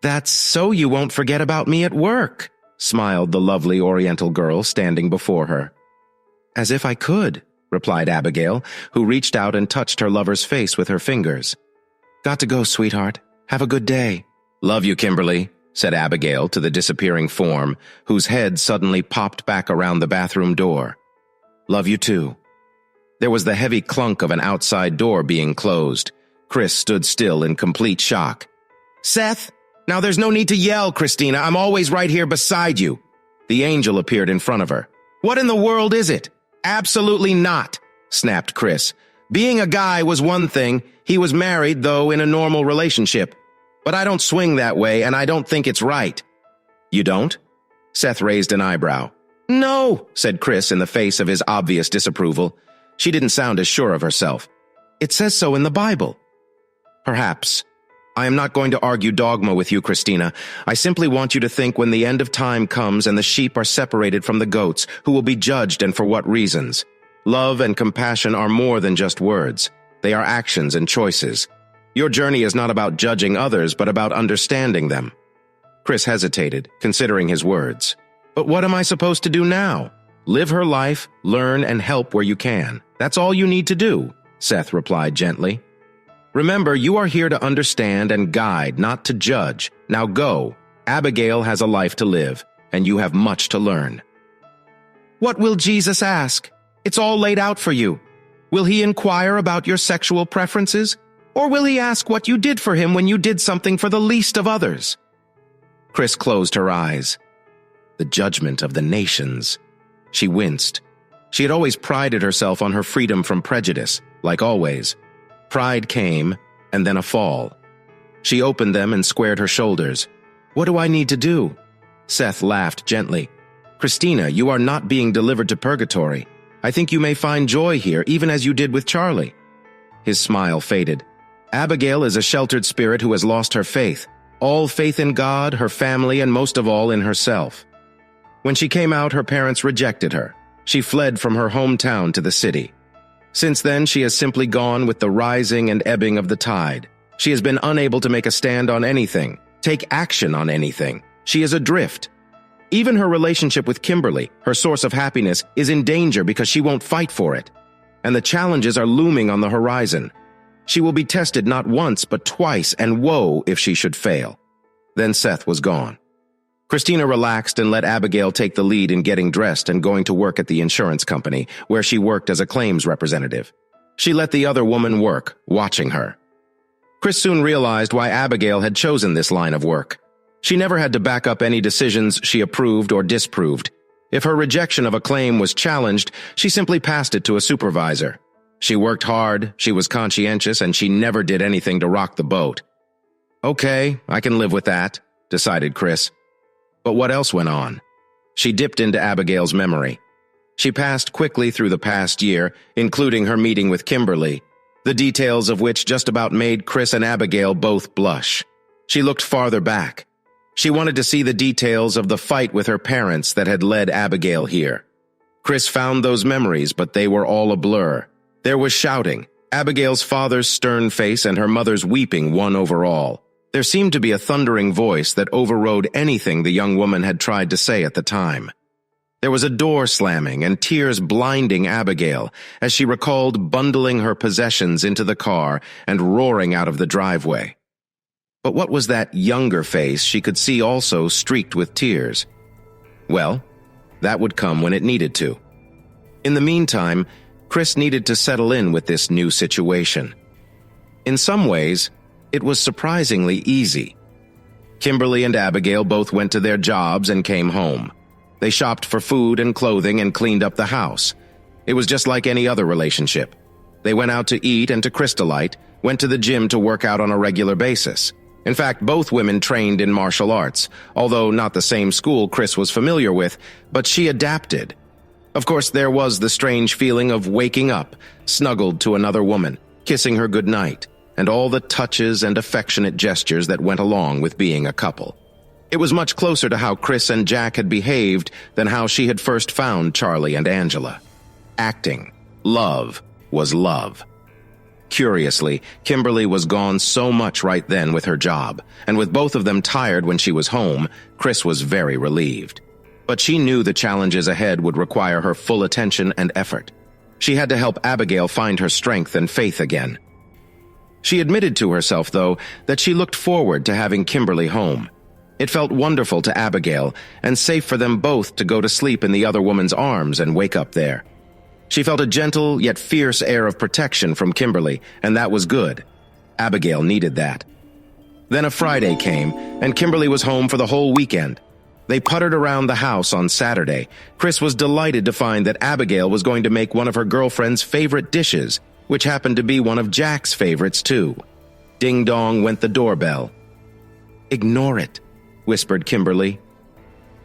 "That's so you won't forget about me at work," smiled the lovely Oriental girl standing before her. "As if I could," replied Abigail, who reached out and touched her lover's face with her fingers. "Got to go, sweetheart. Have a good day." "Love you, Kimberly," said Abigail to the disappearing form, whose head suddenly popped back around the bathroom door. "Love you too." There was the heavy clunk of an outside door being closed. Chris stood still in complete shock. "Seth! Now there's no need to yell, Christina. I'm always right here beside you." The angel appeared in front of her. "What in the world is it?" "Absolutely not," snapped Chris. "Being a guy was one thing. He was married, though, in a normal relationship. But I don't swing that way, and I don't think it's right." "You don't?" Seth raised an eyebrow. "No," said Chris in the face of his obvious disapproval. She didn't sound as sure of herself. "It says so in the Bible." "Perhaps. I am not going to argue dogma with you, Christina. I simply want you to think when the end of time comes and the sheep are separated from the goats, who will be judged and for what reasons. Love and compassion are more than just words. They are actions and choices. Your journey is not about judging others, but about understanding them." Chris hesitated, considering his words. "But what am I supposed to do now?" "Live her life, learn, and help where you can. That's all you need to do," Seth replied gently. "Remember, you are here to understand and guide, not to judge. Now go. Abigail has a life to live, and you have much to learn." "What will Jesus ask? It's all laid out for you. Will he inquire about your sexual preferences? Or will he ask what you did for him when you did something for the least of others?" Chris closed her eyes. The judgment of the nations. She winced. She had always prided herself on her freedom from prejudice, like always. Pride came, and then a fall. She opened them and squared her shoulders. "What do I need to do?" Seth laughed gently. "Christina, you are not being delivered to purgatory. I think you may find joy here, even as you did with Charlie." His smile faded. "Abigail is a sheltered spirit who has lost her faith. All faith in God, her family, and most of all in herself. When she came out, her parents rejected her. She fled from her hometown to the city. Since then, she has simply gone with the rising and ebbing of the tide. She has been unable to make a stand on anything, take action on anything. She is adrift. Even her relationship with Kimberly, her source of happiness, is in danger because she won't fight for it. And the challenges are looming on the horizon. She will be tested not once but twice, and woe if she should fail." Then Seth was gone. Christina relaxed and let Abigail take the lead in getting dressed and going to work at the insurance company, where she worked as a claims representative. She let the other woman work, watching her. Chris soon realized why Abigail had chosen this line of work. She never had to back up any decisions she approved or disproved. If her rejection of a claim was challenged, she simply passed it to a supervisor. She worked hard, she was conscientious, and she never did anything to rock the boat. "Okay, I can live with that," decided Chris. But what else went on? She dipped into Abigail's memory. She passed quickly through the past year, including her meeting with Kimberly, the details of which just about made Chris and Abigail both blush. She looked farther back. She wanted to see the details of the fight with her parents that had led Abigail here. Chris found those memories, but they were all a blur. There was shouting, Abigail's father's stern face and her mother's weeping one over all. There seemed to be a thundering voice that overrode anything the young woman had tried to say at the time. There was a door slamming and tears blinding Abigail as she recalled bundling her possessions into the car and roaring out of the driveway. But what was that younger face she could see also streaked with tears? Well, that would come when it needed to. In the meantime, Chris needed to settle in with this new situation. In some ways, it was surprisingly easy. Kimberly and Abigail both went to their jobs and came home. They shopped for food and clothing and cleaned up the house. It was just like any other relationship. They went out to eat and to crystallite, went to the gym to work out on a regular basis. In fact, both women trained in martial arts, although not the same school Chris was familiar with, but she adapted. Of course, there was the strange feeling of waking up, snuggled to another woman, kissing her goodnight, and all the touches and affectionate gestures that went along with being a couple. It was much closer to how Chris and Jack had behaved than how she had first found Charlie and Angela. Acting, love, was love. Curiously, Kimberly was gone so much right then with her job, and with both of them tired when she was home, Chris was very relieved. But she knew the challenges ahead would require her full attention and effort. She had to help Abigail find her strength and faith again. She admitted to herself, though, that she looked forward to having Kimberly home. It felt wonderful to Abigail, and safe for them both to go to sleep in the other woman's arms and wake up there. She felt a gentle yet fierce air of protection from Kimberly, and that was good. Abigail needed that. Then a Friday came, and Kimberly was home for the whole weekend. They puttered around the house on Saturday. Chris was delighted to find that Abigail was going to make one of her girlfriend's favorite dishes, which happened to be one of Jack's favorites too. Ding-dong went the doorbell. "Ignore it," whispered Kimberly.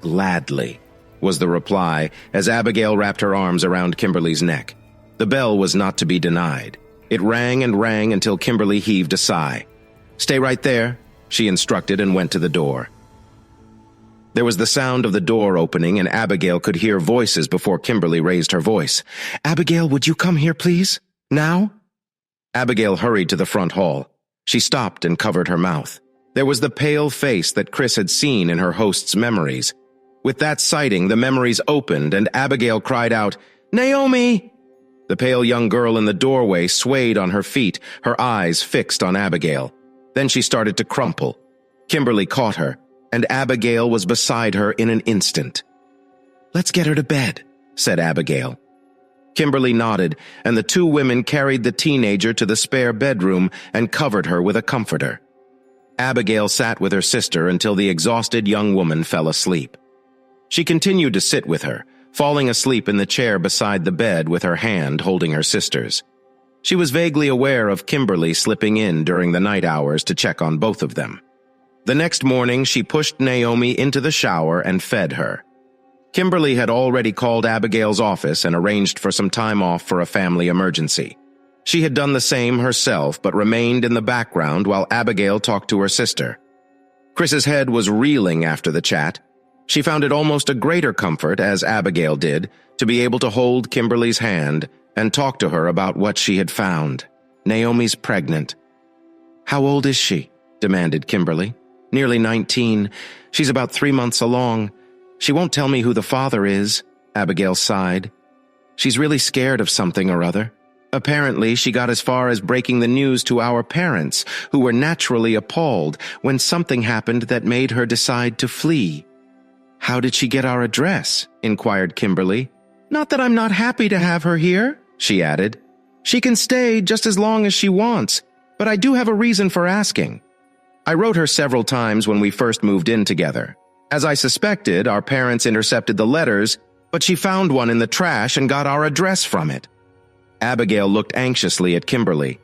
"Gladly," was the reply as Abigail wrapped her arms around Kimberly's neck. The bell was not to be denied. It rang and rang until Kimberly heaved a sigh. "Stay right there," she instructed and went to the door. There was the sound of the door opening, and Abigail could hear voices before Kimberly raised her voice. "Abigail, would you come here, please? Now?" Abigail hurried to the front hall. She stopped and covered her mouth. There was the pale face that Chris had seen in her host's memories. With that sighting, the memories opened, and Abigail cried out, "Naomi!" The pale young girl in the doorway swayed on her feet, her eyes fixed on Abigail. Then she started to crumple. Kimberly caught her, and Abigail was beside her in an instant. "Let's get her to bed," said Abigail. Kimberly nodded, and the two women carried the teenager to the spare bedroom and covered her with a comforter. Abigail sat with her sister until the exhausted young woman fell asleep. She continued to sit with her, falling asleep in the chair beside the bed with her hand holding her sister's. She was vaguely aware of Kimberly slipping in during the night hours to check on both of them. The next morning, she pushed Naomi into the shower and fed her. Kimberly had already called Abigail's office and arranged for some time off for a family emergency. She had done the same herself, but remained in the background while Abigail talked to her sister. Chris's head was reeling after the chat. She found it almost a greater comfort, as Abigail did, to be able to hold Kimberly's hand and talk to her about what she had found. Naomi's pregnant. "How old is she?" demanded Kimberly. "Nearly 19. She's about 3 months along. She won't tell me who the father is," Abigail sighed. "She's really scared of something or other. Apparently, she got as far as breaking the news to our parents, who were naturally appalled when something happened that made her decide to flee." "How did she get our address?" inquired Kimberly. "Not that I'm not happy to have her here," she added. "She can stay just as long as she wants, but I do have a reason for asking. I wrote her several times when we first moved in together. As I suspected, our parents intercepted the letters, but she found one in the trash and got our address from it." Abigail looked anxiously at Kimberly.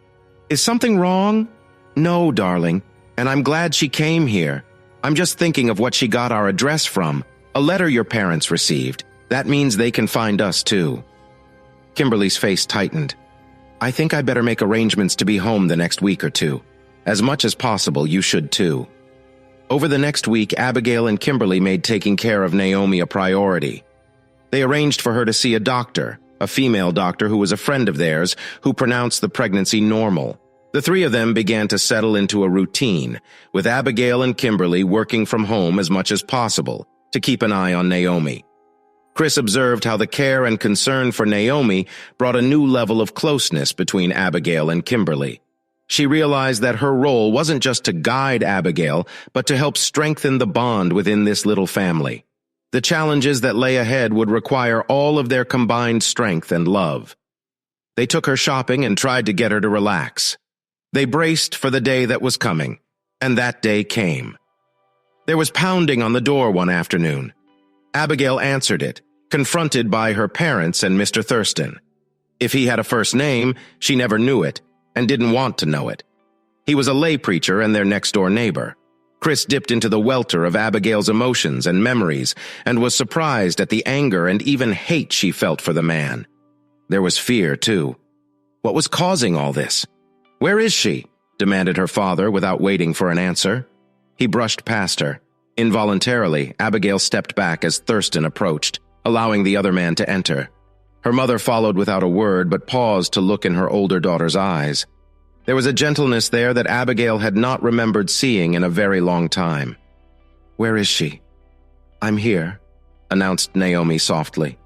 "Is something wrong?" "No, darling, and I'm glad she came here. I'm just thinking of what she got our address from. A letter your parents received. That means they can find us too." Kimberly's face tightened. "I think I better make arrangements to be home the next week or two. As much as possible, you should too." Over the next week, Abigail and Kimberly made taking care of Naomi a priority. They arranged for her to see a doctor, a female doctor who was a friend of theirs, who pronounced the pregnancy normal. The three of them began to settle into a routine, with Abigail and Kimberly working from home as much as possible to keep an eye on Naomi. Chris observed how the care and concern for Naomi brought a new level of closeness between Abigail and Kimberly. She realized that her role wasn't just to guide Abigail, but to help strengthen the bond within this little family. The challenges that lay ahead would require all of their combined strength and love. They took her shopping and tried to get her to relax. They braced for the day that was coming, and that day came. There was pounding on the door one afternoon. Abigail answered it, confronted by her parents and Mr. Thurston. If he had a first name, she never knew it, and didn't want to know it. He was a lay preacher and their next-door neighbor. Chris dipped into the welter of Abigail's emotions and memories and was surprised at the anger and even hate she felt for the man. There was fear, too. What was causing all this? "Where is she?" demanded her father without waiting for an answer. He brushed past her. Involuntarily, Abigail stepped back as Thurston approached, allowing the other man to enter. Her mother followed without a word but paused to look in her older daughter's eyes. There was a gentleness there that Abigail had not remembered seeing in a very long time. "Where is she?" "I'm here," announced Naomi softly.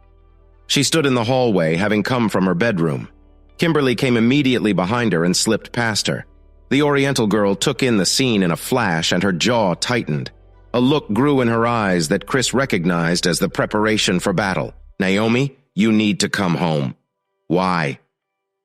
She stood in the hallway, having come from her bedroom. Kimberly came immediately behind her and slipped past her. The Oriental girl took in the scene in a flash, and her jaw tightened. A look grew in her eyes that Chris recognized as the preparation for battle. "Naomi, you need to come home." "Why?"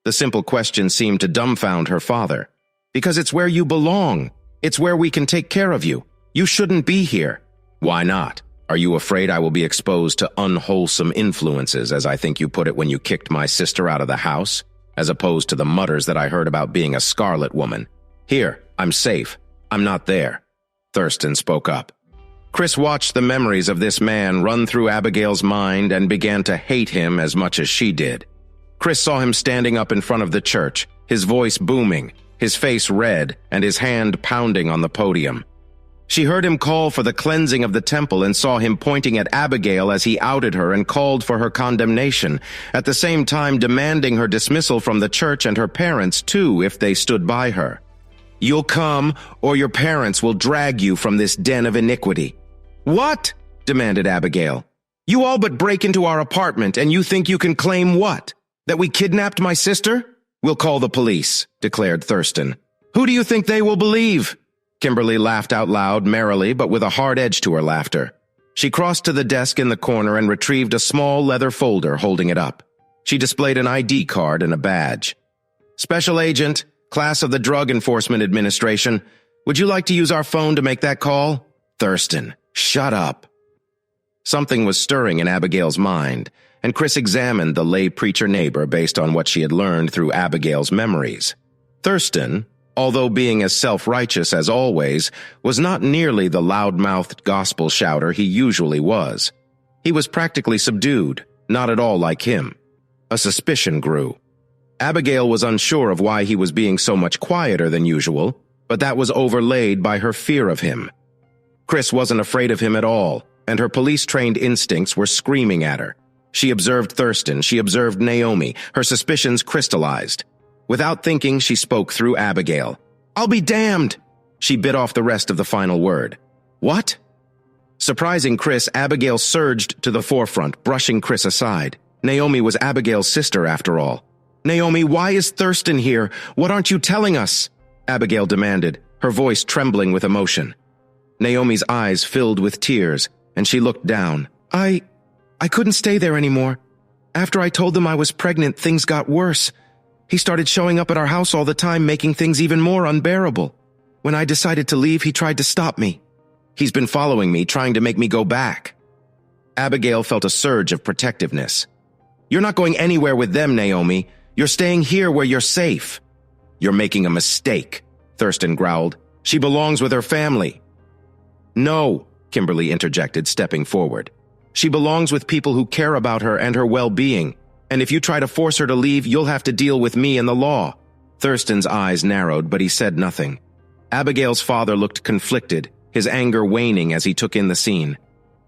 The simple question seemed to dumbfound her father. "Because it's where you belong. It's where we can take care of you. You shouldn't be here." "Why not? Are you afraid I will be exposed to unwholesome influences, as I think you put it when you kicked my sister out of the house, as opposed to the mutters that I heard about being a Scarlet woman? Here, I'm safe. I'm not there." Thurston spoke up. Chris watched the memories of this man run through Abigail's mind and began to hate him as much as she did. Chris saw him standing up in front of the church, his voice booming, his face red, and his hand pounding on the podium. She heard him call for the cleansing of the temple and saw him pointing at Abigail as he outed her and called for her condemnation, at the same time demanding her dismissal from the church and her parents too if they stood by her. "You'll come, or your parents will drag you from this den of iniquity." "What?" demanded Abigail. "You all but break into our apartment, and you think you can claim what? That we kidnapped my sister?" "We'll call the police," declared Thurston. "Who do you think they will believe?" Kimberly laughed out loud, merrily, but with a hard edge to her laughter. She crossed to the desk in the corner and retrieved a small leather folder, holding it up. She displayed an ID card and a badge. "Special Agent, Class of the Drug Enforcement Administration, would you like to use our phone to make that call?" "Thurston, shut up." Something was stirring in Abigail's mind, and Chris examined the lay preacher neighbor based on what she had learned through Abigail's memories. Thurston, although being as self-righteous as always, was not nearly the loud-mouthed gospel shouter he usually was. He was practically subdued, not at all like him. A suspicion grew. Abigail was unsure of why he was being so much quieter than usual, but that was overlaid by her fear of him. Chris wasn't afraid of him at all, and her police-trained instincts were screaming at her. She observed Thurston, she observed Naomi, her suspicions crystallized. Without thinking, she spoke through Abigail. "I'll be damned!" She bit off the rest of the final word. "What?" Surprising Chris, Abigail surged to the forefront, brushing Chris aside. Naomi was Abigail's sister, after all. "Naomi, why is Thurston here? What aren't you telling us?" Abigail demanded, her voice trembling with emotion. Naomi's eyes filled with tears, and she looked down. I couldn't stay there anymore. After I told them I was pregnant, things got worse. He started showing up at our house all the time, making things even more unbearable. When I decided to leave, he tried to stop me. He's been following me, trying to make me go back." Abigail felt a surge of protectiveness. "You're not going anywhere with them, Naomi. You're staying here where you're safe." "You're making a mistake," Thurston growled. "She belongs with her family." "No," Kimberly interjected, stepping forward. "She belongs with people who care about her and her well-being. And if you try to force her to leave, you'll have to deal with me and the law." Thurston's eyes narrowed, but he said nothing. Abigail's father looked conflicted, his anger waning as he took in the scene.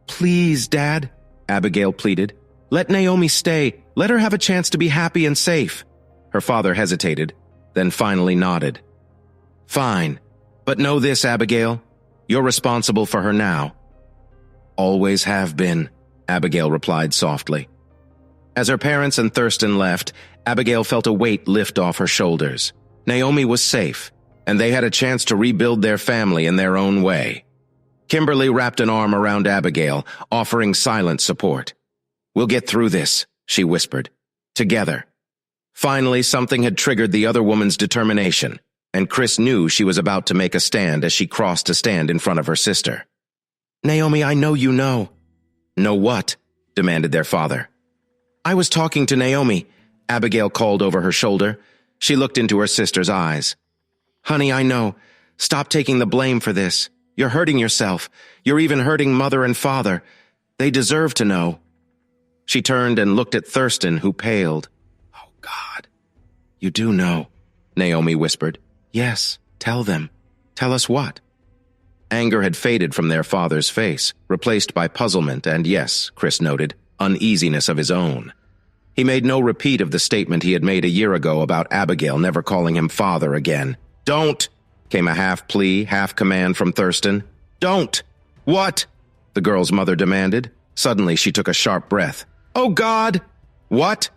"Please, Dad," Abigail pleaded. "Let Naomi stay. Let her have a chance to be happy and safe." Her father hesitated, then finally nodded. "Fine. But know this, Abigail. You're responsible for her now." "Always have been," Abigail replied softly. As her parents and Thurston left, Abigail felt a weight lift off her shoulders. Naomi was safe, and they had a chance to rebuild their family in their own way. Kimberly wrapped an arm around Abigail, offering silent support. "We'll get through this," she whispered. "Together." Finally, something had triggered the other woman's determination, and Chris knew she was about to make a stand as she crossed to stand in front of her sister. "Naomi, I know you know." "Know what?" demanded their father. "I was talking to Naomi," Abigail called over her shoulder. She looked into her sister's eyes. "Honey, I know. Stop taking the blame for this. You're hurting yourself. You're even hurting Mother and Father. They deserve to know." She turned and looked at Thurston, who paled. "Oh, God. You do know," Naomi whispered. "Yes, tell them. Tell us what?" Anger had faded from their father's face, replaced by puzzlement and, yes, Chris noted, uneasiness of his own. He made no repeat of the statement he had made a year ago about Abigail never calling him father again. "Don't!" came a half-plea, half-command from Thurston. "Don't!" "What?" the girl's mother demanded. Suddenly she took a sharp breath. "Oh, God!" "What?"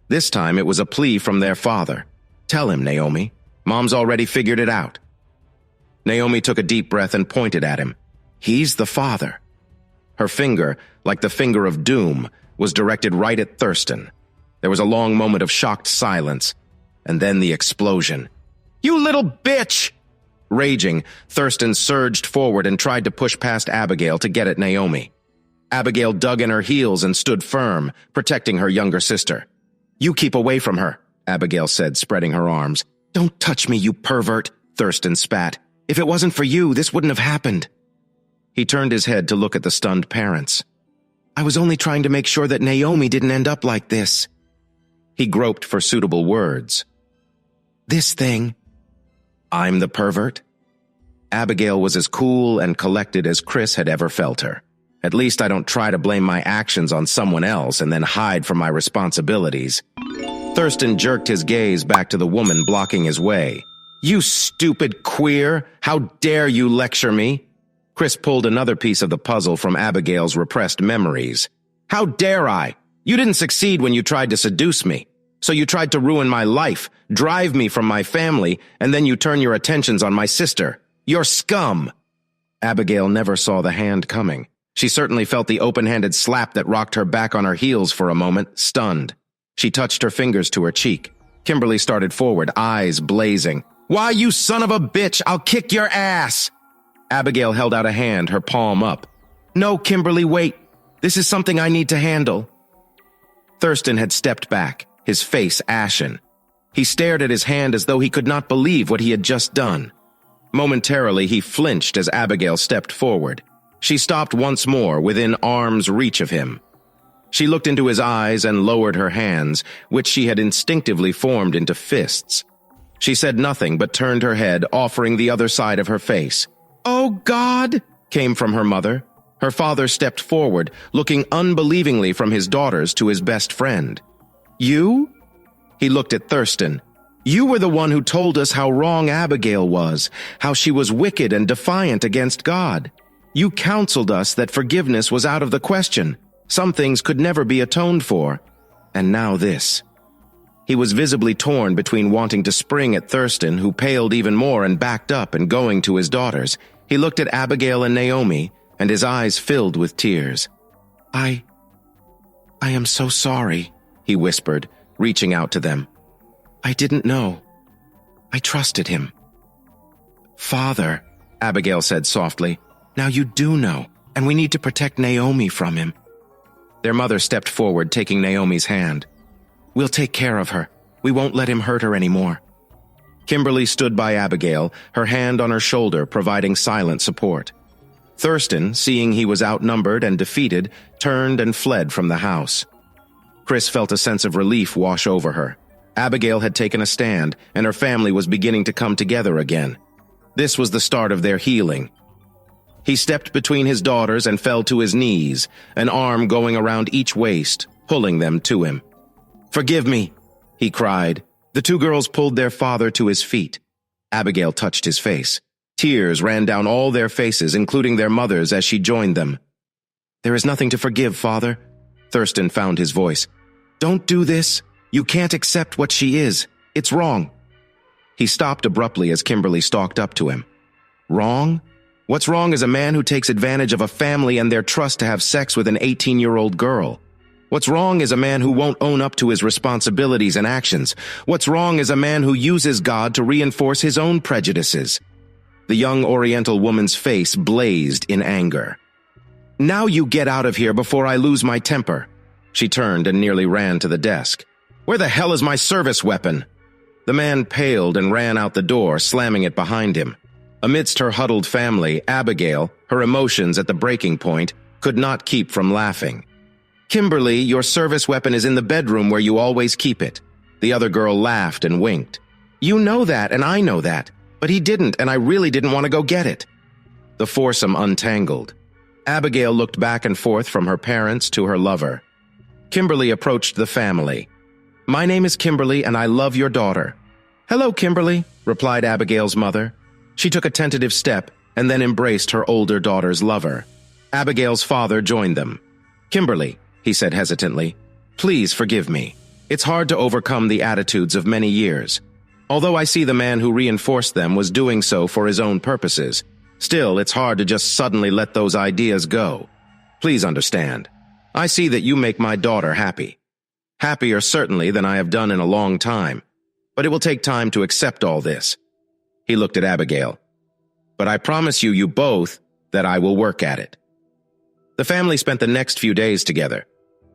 This time it was a plea from their father. "Tell him, Naomi. Mom's already figured it out." Naomi took a deep breath and pointed at him. "He's the father." Her finger, like the finger of doom, was directed right at Thurston. There was a long moment of shocked silence, and then the explosion. "You little bitch!" Raging, Thurston surged forward and tried to push past Abigail to get at Naomi. Abigail dug in her heels and stood firm, protecting her younger sister. "You keep away from her," Abigail said, spreading her arms. "Don't touch me, you pervert," Thurston spat. "If it wasn't for you, this wouldn't have happened." He turned his head to look at the stunned parents. "I was only trying to make sure that Naomi didn't end up like this." He groped for suitable words. "This thing." "I'm the pervert?" Abigail was as cool and collected as Chris had ever felt her. "At least I don't try to blame my actions on someone else and then hide from my responsibilities." Thurston jerked his gaze back to the woman blocking his way. "You stupid queer! How dare you lecture me?" Chris pulled another piece of the puzzle from Abigail's repressed memories. "How dare I? You didn't succeed when you tried to seduce me. So you tried to ruin my life, drive me from my family, and then you turn your attentions on my sister. You're scum!" Abigail never saw the hand coming. She certainly felt the open-handed slap that rocked her back on her heels for a moment, stunned. She touched her fingers to her cheek. Kimberly started forward, eyes blazing. "Why, you son of a bitch, I'll kick your ass!" Abigail held out a hand, her palm up. "No, Kimberly, wait. This is something I need to handle." Thurston had stepped back, his face ashen. He stared at his hand as though he could not believe what he had just done. Momentarily, he flinched as Abigail stepped forward. She stopped once more, within arm's reach of him. She looked into his eyes and lowered her hands, which she had instinctively formed into fists. She said nothing but turned her head, offering the other side of her face. "Oh, God!" came from her mother. Her father stepped forward, looking unbelievingly from his daughters to his best friend. "You?" He looked at Thurston. "You were the one who told us how wrong Abigail was, how she was wicked and defiant against God. You counseled us that forgiveness was out of the question. Some things could never be atoned for. And now this." He was visibly torn between wanting to spring at Thurston, who paled even more and backed up, and going to his daughters. He looked at Abigail and Naomi, and his eyes filled with tears. I am so sorry," he whispered, reaching out to them. "I didn't know. I trusted him." "Father," Abigail said softly, "now you do know, and we need to protect Naomi from him." Their mother stepped forward, taking Naomi's hand. "We'll take care of her. We won't let him hurt her anymore." Kimberly stood by Abigail, her hand on her shoulder, providing silent support. Thurston, seeing he was outnumbered and defeated, turned and fled from the house. Chris felt a sense of relief wash over her. Abigail had taken a stand, and her family was beginning to come together again. This was the start of their healing. He stepped between his daughters and fell to his knees, an arm going around each waist, pulling them to him. "Forgive me," he cried. The two girls pulled their father to his feet. Abigail touched his face. Tears ran down all their faces, including their mother's, as she joined them. "There is nothing to forgive, Father." Thurston found his voice. "Don't do this. You can't accept what she is. It's wrong." He stopped abruptly as Kimberly stalked up to him. Wrong? What's wrong is a man who takes advantage of a family and their trust to have sex with an 18-year-old girl. What's wrong is a man who won't own up to his responsibilities and actions. What's wrong is a man who uses God to reinforce his own prejudices. The young Oriental woman's face blazed in anger. "Now you get out of here before I lose my temper." She turned and nearly ran to the desk. "Where the hell is my service weapon?" The man paled and ran out the door, slamming it behind him. Amidst her huddled family, Abigail, her emotions at the breaking point, could not keep from laughing. "Kimberly, your service weapon is in the bedroom where you always keep it." The other girl laughed and winked. "You know that, and I know that. But he didn't, and I really didn't want to go get it." The foursome untangled. Abigail looked back and forth from her parents to her lover. Kimberly approached the family. "My name is Kimberly, and I love your daughter." "Hello, Kimberly," replied Abigail's mother. She took a tentative step and then embraced her older daughter's lover. Abigail's father joined them. "Kimberly," he said hesitantly, "please forgive me. It's hard to overcome the attitudes of many years. Although I see the man who reinforced them was doing so for his own purposes, still it's hard to just suddenly let those ideas go. Please understand. I see that you make my daughter happy. Happier certainly than I have done in a long time, but it will take time to accept all this." He looked at Abigail. "But I promise you both that I will work at it." The family spent the next few days together.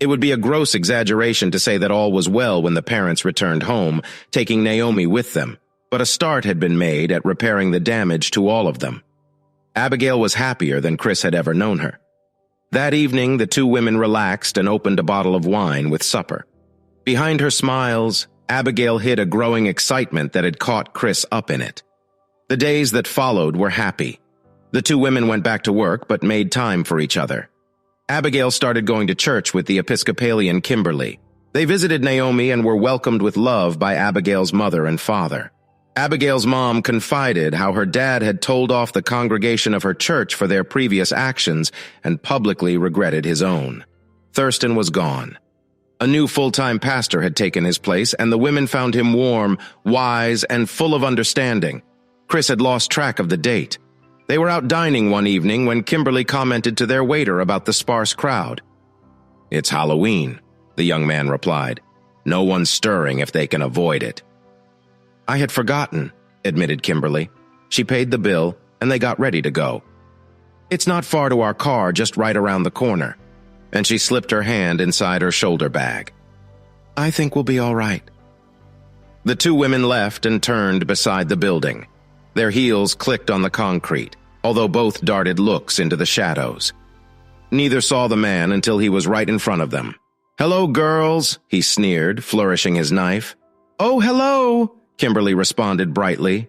It would be a gross exaggeration to say that all was well when the parents returned home, taking Naomi with them, but a start had been made at repairing the damage to all of them. Abigail was happier than Chris had ever known her. That evening, the two women relaxed and opened a bottle of wine with supper. Behind her smiles, Abigail hid a growing excitement that had caught Chris up in it. The days that followed were happy. The two women went back to work but made time for each other. Abigail started going to church with the Episcopalian Kimberly. They visited Naomi and were welcomed with love by Abigail's mother and father. Abigail's mom confided how her dad had told off the congregation of her church for their previous actions and publicly regretted his own. Thurston was gone. A new full-time pastor had taken his place, and the women found him warm, wise, and full of understanding. Chris had lost track of the date. They were out dining one evening when Kimberly commented to their waiter about the sparse crowd. "It's Halloween," the young man replied. "No one's stirring if they can avoid it." "I had forgotten," admitted Kimberly. She paid the bill, and they got ready to go. "It's not far to our car, just right around the corner." And she slipped her hand inside her shoulder bag. "I think we'll be all right." The two women left and turned beside the building. Their heels clicked on the concrete, although both darted looks into the shadows. Neither saw the man until he was right in front of them. "Hello, girls," he sneered, flourishing his knife. "Oh, hello," Kimberly responded brightly.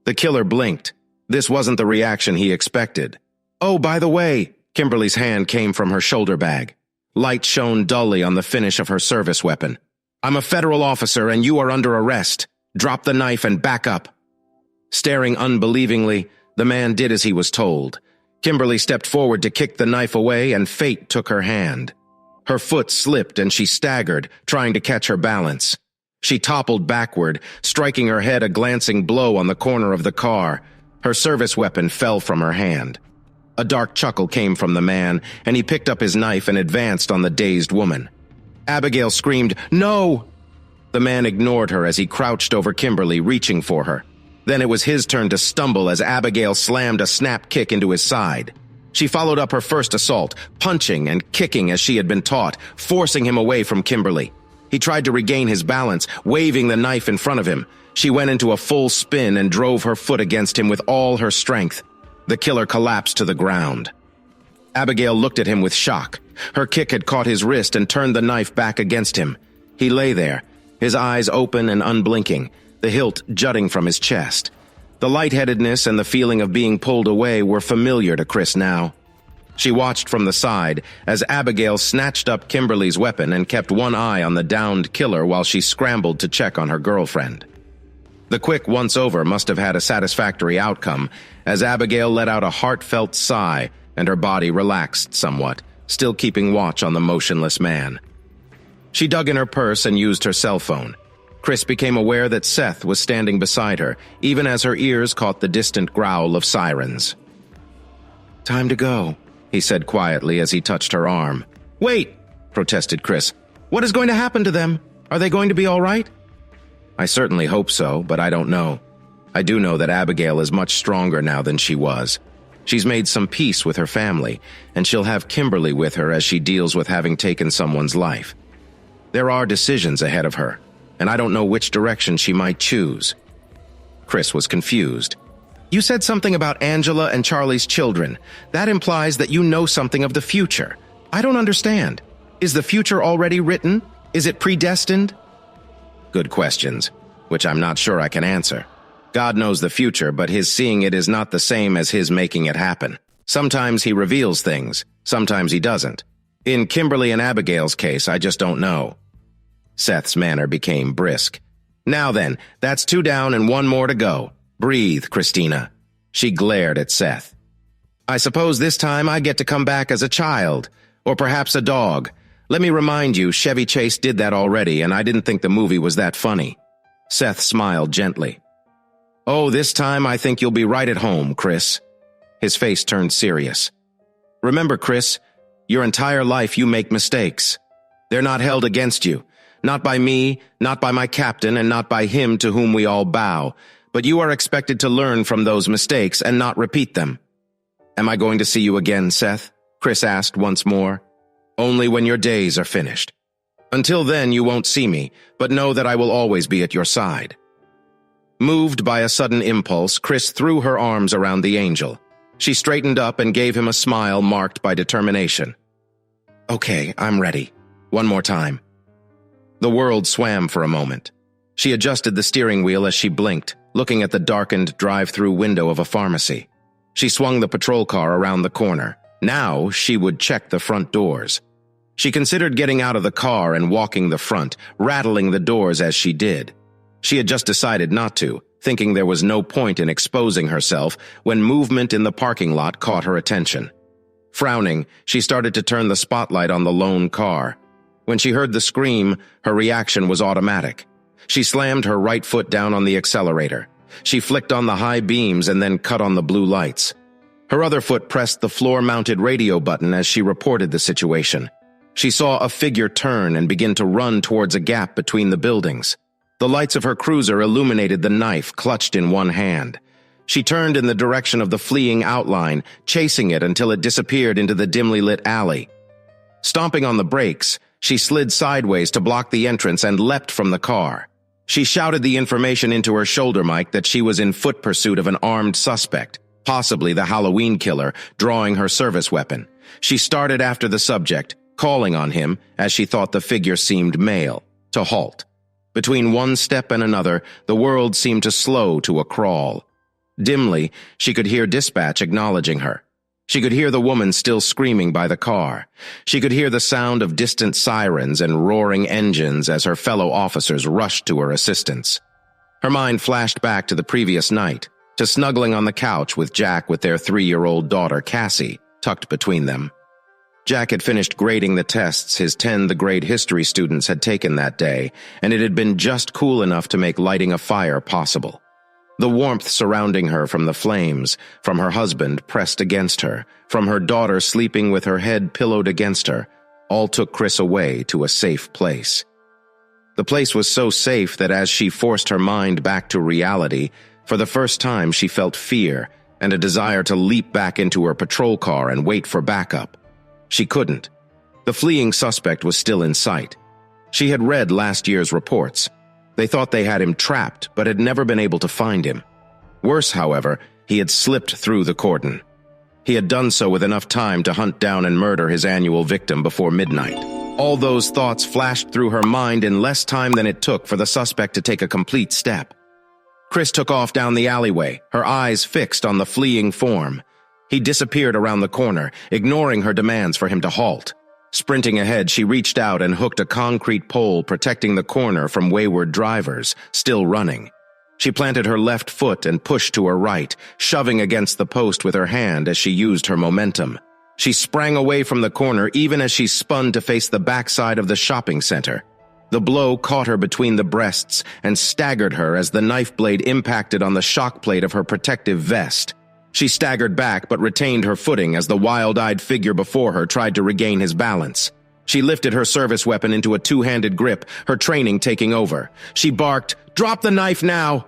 The killer blinked. This wasn't the reaction he expected. "Oh, by the way," Kimberly's hand came from her shoulder bag. Light shone dully on the finish of her service weapon. "I'm a federal officer and you are under arrest. Drop the knife and back up." Staring unbelievingly, the man did as he was told. Kimberly stepped forward to kick the knife away, and fate took her hand. Her foot slipped and she staggered, trying to catch her balance. She toppled backward, striking her head a glancing blow on the corner of the car. Her service weapon fell from her hand. A dark chuckle came from the man, and he picked up his knife and advanced on the dazed woman. Abigail screamed, "No!" The man ignored her as he crouched over Kimberly, reaching for her. Then it was his turn to stumble as Abigail slammed a snap kick into his side. She followed up her first assault, punching and kicking as she had been taught, forcing him away from Kimberly. He tried to regain his balance, waving the knife in front of him. She went into a full spin and drove her foot against him with all her strength. The killer collapsed to the ground. Abigail looked at him with shock. Her kick had caught his wrist and turned the knife back against him. He lay there, his eyes open and unblinking, the hilt jutting from his chest. The lightheadedness and the feeling of being pulled away were familiar to Chris now. She watched from the side as Abigail snatched up Kimberly's weapon and kept one eye on the downed killer while she scrambled to check on her girlfriend. The quick once-over must have had a satisfactory outcome, as Abigail let out a heartfelt sigh and her body relaxed somewhat, still keeping watch on the motionless man. She dug in her purse and used her cell phone. Chris became aware that Seth was standing beside her, even as her ears caught the distant growl of sirens. "Time to go," he said quietly as he touched her arm. "Wait!" protested Chris. "What is going to happen to them? Are they going to be all right?" "I certainly hope so, but I don't know. I do know that Abigail is much stronger now than she was. She's made some peace with her family, and she'll have Kimberly with her as she deals with having taken someone's life. There are decisions ahead of her, and I don't know which direction she might choose." Chris was confused. "You said something about Angela and Charlie's children. That implies that you know something of the future. I don't understand. Is the future already written? Is it predestined?" "Good questions, which I'm not sure I can answer. God knows the future, but his seeing it is not the same as his making it happen. Sometimes he reveals things, sometimes he doesn't. In Kimberly and Abigail's case, I just don't know." Seth's manner became brisk. "Now then, that's 2 down and 1 more to go. Breathe, Christina." She glared at Seth. "I suppose this time I get to come back as a child, or perhaps a dog. Let me remind you, Chevy Chase did that already, and I didn't think the movie was that funny." Seth smiled gently. "Oh, this time I think you'll be right at home, Chris." His face turned serious. "Remember, Chris, your entire life you make mistakes. They're not held against you. Not by me, not by my captain, and not by him to whom we all bow. But you are expected to learn from those mistakes and not repeat them." "Am I going to see you again, Seth?" Chris asked once more. "Only when your days are finished. Until then you won't see me, but know that I will always be at your side." Moved by a sudden impulse, Chris threw her arms around the angel. She straightened up and gave him a smile marked by determination. "Okay, I'm ready. One more time." The world swam for a moment. She adjusted the steering wheel as she blinked, looking at the darkened drive-through window of a pharmacy. She swung the patrol car around the corner. Now she would check the front doors. She considered getting out of the car and walking the front, rattling the doors as she did. She had just decided not to, thinking there was no point in exposing herself when movement in the parking lot caught her attention. Frowning, she started to turn the spotlight on the lone car. When she heard the scream, her reaction was automatic. She slammed her right foot down on the accelerator. She flicked on the high beams and then cut on the blue lights. Her other foot pressed the floor-mounted radio button as she reported the situation. She saw a figure turn and begin to run towards a gap between the buildings. The lights of her cruiser illuminated the knife clutched in one hand. She turned in the direction of the fleeing outline, chasing it until it disappeared into the dimly lit alley. Stomping on the brakes, she slid sideways to block the entrance and leapt from the car. She shouted the information into her shoulder mic that she was in foot pursuit of an armed suspect, possibly the Halloween killer, drawing her service weapon. She started after the subject, calling on him, as she thought the figure seemed male, to halt. Between one step and another, the world seemed to slow to a crawl. Dimly, she could hear dispatch acknowledging her. She could hear the woman still screaming by the car. She could hear the sound of distant sirens and roaring engines as her fellow officers rushed to her assistance. Her mind flashed back to the previous night, to snuggling on the couch with Jack with their 3-year-old daughter, Cassie, tucked between them. Jack had finished grading the tests his 10th-grade history students had taken that day, and it had been just cool enough to make lighting a fire possible. The warmth surrounding her from the flames, from her husband pressed against her, from her daughter sleeping with her head pillowed against her, all took Chris away to a safe place. The place was so safe that as she forced her mind back to reality, for the first time she felt fear and a desire to leap back into her patrol car and wait for backup. She couldn't. The fleeing suspect was still in sight. She had read last year's reports. They thought they had him trapped, but had never been able to find him. Worse, however, he had slipped through the cordon. He had done so with enough time to hunt down and murder his annual victim before midnight. All those thoughts flashed through her mind in less time than it took for the suspect to take a complete step. Chris took off down the alleyway, her eyes fixed on the fleeing form. He disappeared around the corner, ignoring her demands for him to halt. Sprinting ahead, she reached out and hooked a concrete pole protecting the corner from wayward drivers, still running. She planted her left foot and pushed to her right, shoving against the post with her hand as she used her momentum. She sprang away from the corner even as she spun to face the backside of the shopping center. The blow caught her between the breasts and staggered her as the knife blade impacted on the shock plate of her protective vest. She staggered back but retained her footing as the wild-eyed figure before her tried to regain his balance. She lifted her service weapon into a two-handed grip, her training taking over. She barked, "Drop the knife now!"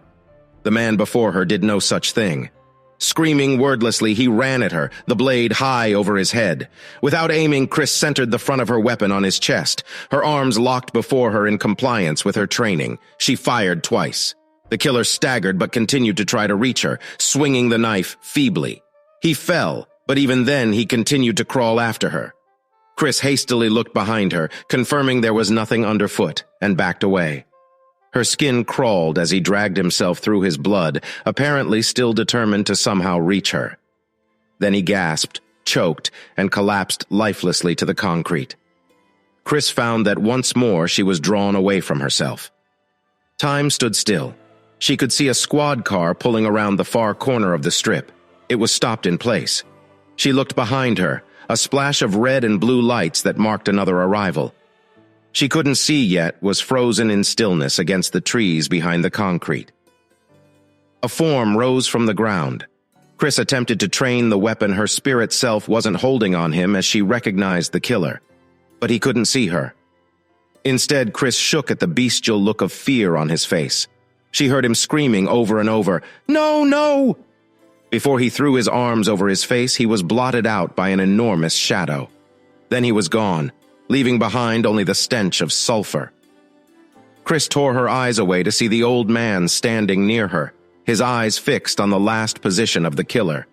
The man before her did no such thing. Screaming wordlessly, he ran at her, the blade high over his head. Without aiming, Chris centered the front of her weapon on his chest, her arms locked before her in compliance with her training. She fired twice. The killer staggered but continued to try to reach her, swinging the knife feebly. He fell, but even then he continued to crawl after her. Chris hastily looked behind her, confirming there was nothing underfoot, and backed away. Her skin crawled as he dragged himself through his blood, apparently still determined to somehow reach her. Then he gasped, choked, and collapsed lifelessly to the concrete. Chris found that once more she was drawn away from herself. Time stood still. She could see a squad car pulling around the far corner of the strip. It was stopped in place. She looked behind her, a splash of red and blue lights that marked another arrival. She couldn't see yet, was frozen in stillness against the trees behind the concrete. A form rose from the ground. Chris attempted to train the weapon her spirit self wasn't holding on him as she recognized the killer. But he couldn't see her. Instead, Chris shook at the bestial look of fear on his face. She heard him screaming over and over, "No, no!" Before he threw his arms over his face, he was blotted out by an enormous shadow. Then he was gone, leaving behind only the stench of sulfur. Chris tore her eyes away to see the old man standing near her, his eyes fixed on the last position of the killer.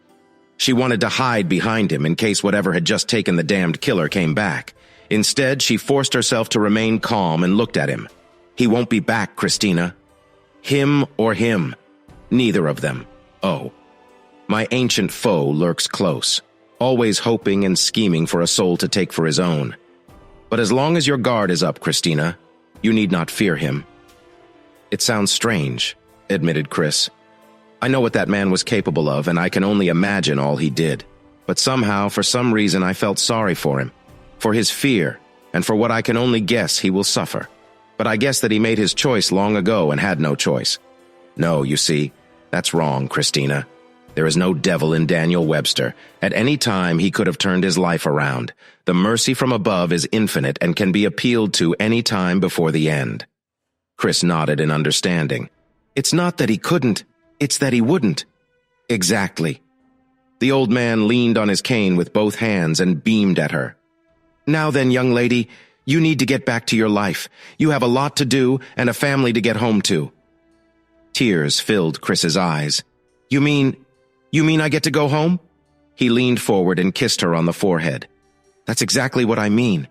She wanted to hide behind him in case whatever had just taken the damned killer came back. Instead, she forced herself to remain calm and looked at him. "He won't be back, Christina. Him or him. Neither of them. Oh. My ancient foe lurks close, always hoping and scheming for a soul to take for his own. But as long as your guard is up, Christina, you need not fear him." "It sounds strange," admitted Chris. "I know what that man was capable of, and I can only imagine all he did. But somehow, for some reason, I felt sorry for him, for his fear, and for what I can only guess he will suffer. But I guess that he made his choice long ago and had no choice. No, you see, that's wrong, Christina. There is no devil in Daniel Webster. At any time, he could have turned his life around. The mercy from above is infinite and can be appealed to any time before the end." Chris nodded in understanding. "It's not that he couldn't, it's that he wouldn't." "Exactly." The old man leaned on his cane with both hands and beamed at her. "Now then, young lady, you need to get back to your life. You have a lot to do and a family to get home to." Tears filled Chris's eyes. You mean I get to go home?" He leaned forward and kissed her on the forehead. "That's exactly what I mean.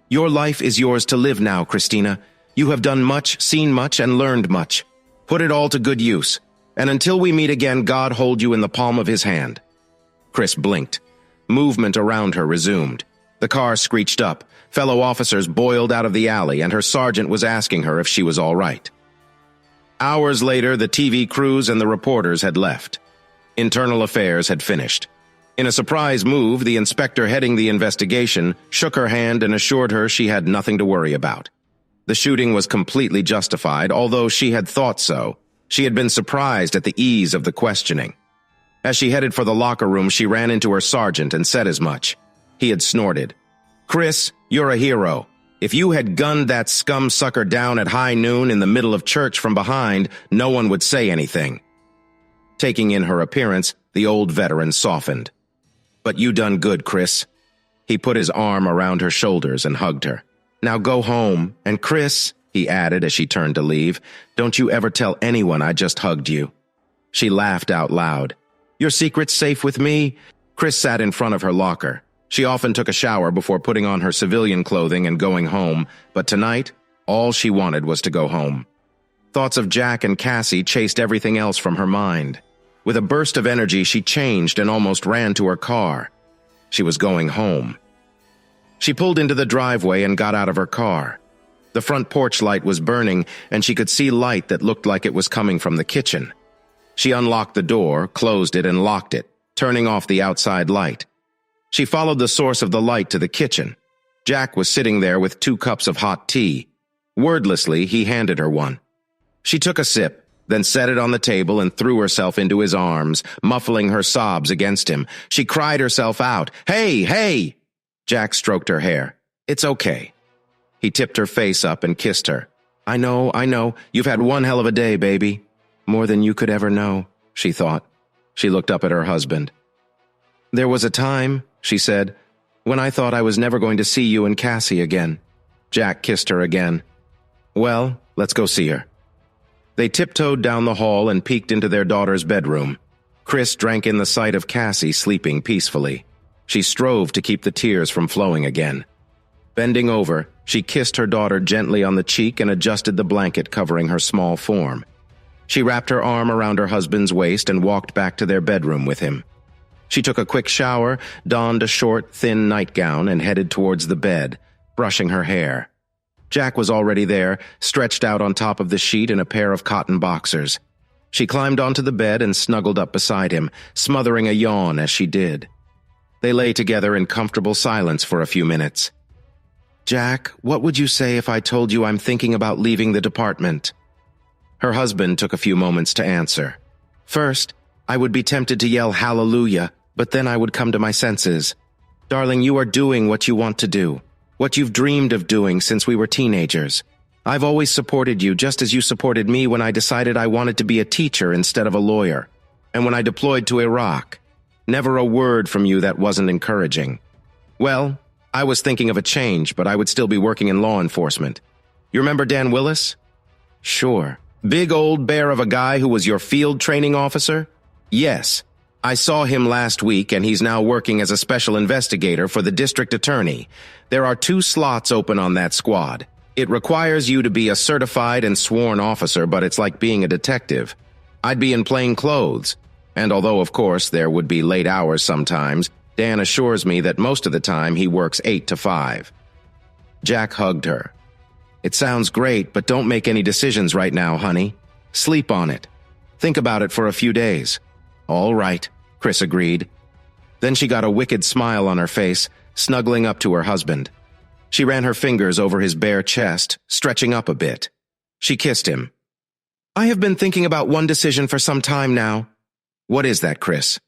Your life is yours to live now, Christina. You have done much, seen much, and learned much. Put it all to good use. And until we meet again, God hold you in the palm of his hand." Chris blinked. Movement around her resumed. The car screeched up. Fellow officers boiled out of the alley, and her sergeant was asking her if she was all right. Hours later, the TV crews and the reporters had left. Internal affairs had finished. In a surprise move, the inspector heading the investigation shook her hand and assured her she had nothing to worry about. The shooting was completely justified, although she had thought so. She had been surprised at the ease of the questioning. As she headed for the locker room, she ran into her sergeant and said as much. He had snorted. "Chris, you're a hero. If you had gunned that scum sucker down at high noon in the middle of church from behind, no one would say anything." Taking in her appearance, the old veteran softened. "But you done good, Chris." He put his arm around her shoulders and hugged her. "Now go home, and Chris," he added as she turned to leave, "don't you ever tell anyone I just hugged you." She laughed out loud. "Your secret's safe with me?" Chris sat in front of her locker. She often took a shower before putting on her civilian clothing and going home, but tonight, all she wanted was to go home. Thoughts of Jack and Cassie chased everything else from her mind. With a burst of energy, she changed and almost ran to her car. She was going home. She pulled into the driveway and got out of her car. The front porch light was burning, and she could see light that looked like it was coming from the kitchen. She unlocked the door, closed it, and locked it, turning off the outside light. She followed the source of the light to the kitchen. Jack was sitting there with 2 cups of hot tea. Wordlessly, he handed her one. She took a sip, then set it on the table and threw herself into his arms, muffling her sobs against him. She cried herself out. "Hey, hey!" Jack stroked her hair. "It's okay." He tipped her face up and kissed her. I know. You've had one hell of a day, baby." "More than you could ever know," she thought. She looked up at her husband. "There was a time," she said, "when I thought I was never going to see you and Cassie again." Jack kissed her again. "Well, let's go see her." They tiptoed down the hall and peeked into their daughter's bedroom. Chris drank in the sight of Cassie sleeping peacefully. She strove to keep the tears from flowing again. Bending over, she kissed her daughter gently on the cheek and adjusted the blanket covering her small form. She wrapped her arm around her husband's waist and walked back to their bedroom with him. She took a quick shower, donned a short, thin nightgown, and headed towards the bed, brushing her hair. Jack was already there, stretched out on top of the sheet in a pair of cotton boxers. She climbed onto the bed and snuggled up beside him, smothering a yawn as she did. They lay together in comfortable silence for a few minutes. "Jack, what would you say if I told you I'm thinking about leaving the department?" Her husband took a few moments to answer. "First, I would be tempted to yell hallelujah, but then I would come to my senses. Darling, you are doing what you want to do, what you've dreamed of doing since we were teenagers. I've always supported you just as you supported me when I decided I wanted to be a teacher instead of a lawyer, and when I deployed to Iraq. Never a word from you that wasn't encouraging. Well, I was thinking of a change, but I would still be working in law enforcement. You remember Dan Willis?" "Sure. Big old bear of a guy who was your field training officer?" "Yes. I saw him last week, and he's now working as a special investigator for the district attorney. There are 2 slots open on that squad. It requires you to be a certified and sworn officer, but it's like being a detective. I'd be in plain clothes. And although, of course, there would be late hours sometimes, Dan assures me that most of the time he works 8 to 5. Jack hugged her. "It sounds great, but don't make any decisions right now, honey. Sleep on it. Think about it for a few days." "All right," Chris agreed. Then she got a wicked smile on her face, snuggling up to her husband. She ran her fingers over his bare chest, stretching up a bit. She kissed him. "I have been thinking about one decision for some time now." "What is that, Chris?"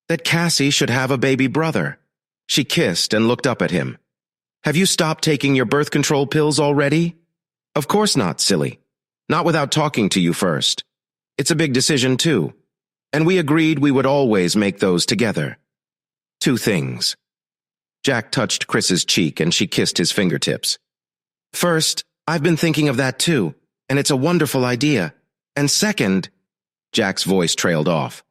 "That Cassie should have a baby brother." She kissed and looked up at him. "Have you stopped taking your birth control pills already?" "Of course not, silly. Not without talking to you first. It's a big decision, too. And we agreed we would always make those together. 2 things. Jack touched Chris's cheek and she kissed his fingertips. "First, I've been thinking of that too, and it's a wonderful idea. And second," Jack's voice trailed off.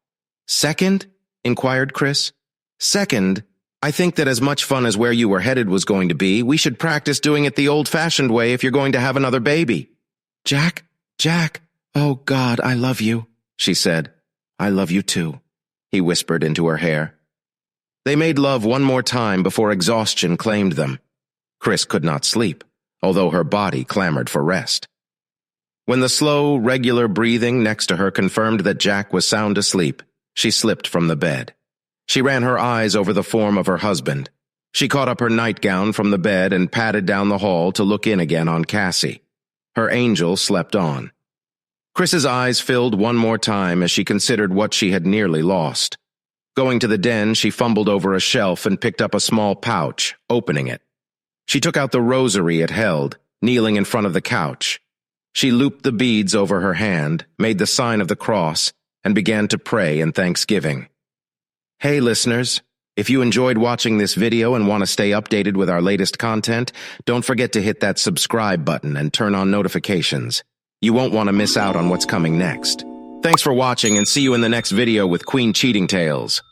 "Second?" inquired Chris. "Second, I think that as much fun as where you were headed was going to be, we should practice doing it the old-fashioned way if you're going to have another baby." Jack, oh God, I love you," she said. "I love you too," he whispered into her hair. They made love one more time before exhaustion claimed them. Chris could not sleep, although her body clamored for rest. When the slow, regular breathing next to her confirmed that Jack was sound asleep, she slipped from the bed. She ran her eyes over the form of her husband. She caught up her nightgown from the bed and padded down the hall to look in again on Cassie. Her angel slept on. Chris's eyes filled one more time as she considered what she had nearly lost. Going to the den, she fumbled over a shelf and picked up a small pouch, opening it. She took out the rosary it held, kneeling in front of the couch. She looped the beads over her hand, made the sign of the cross, and began to pray in thanksgiving. Hey listeners, if you enjoyed watching this video and want to stay updated with our latest content, don't forget to hit that subscribe button and turn on notifications. You won't want to miss out on what's coming next. Thanks for watching and see you in the next video with Queen Cheating Tales.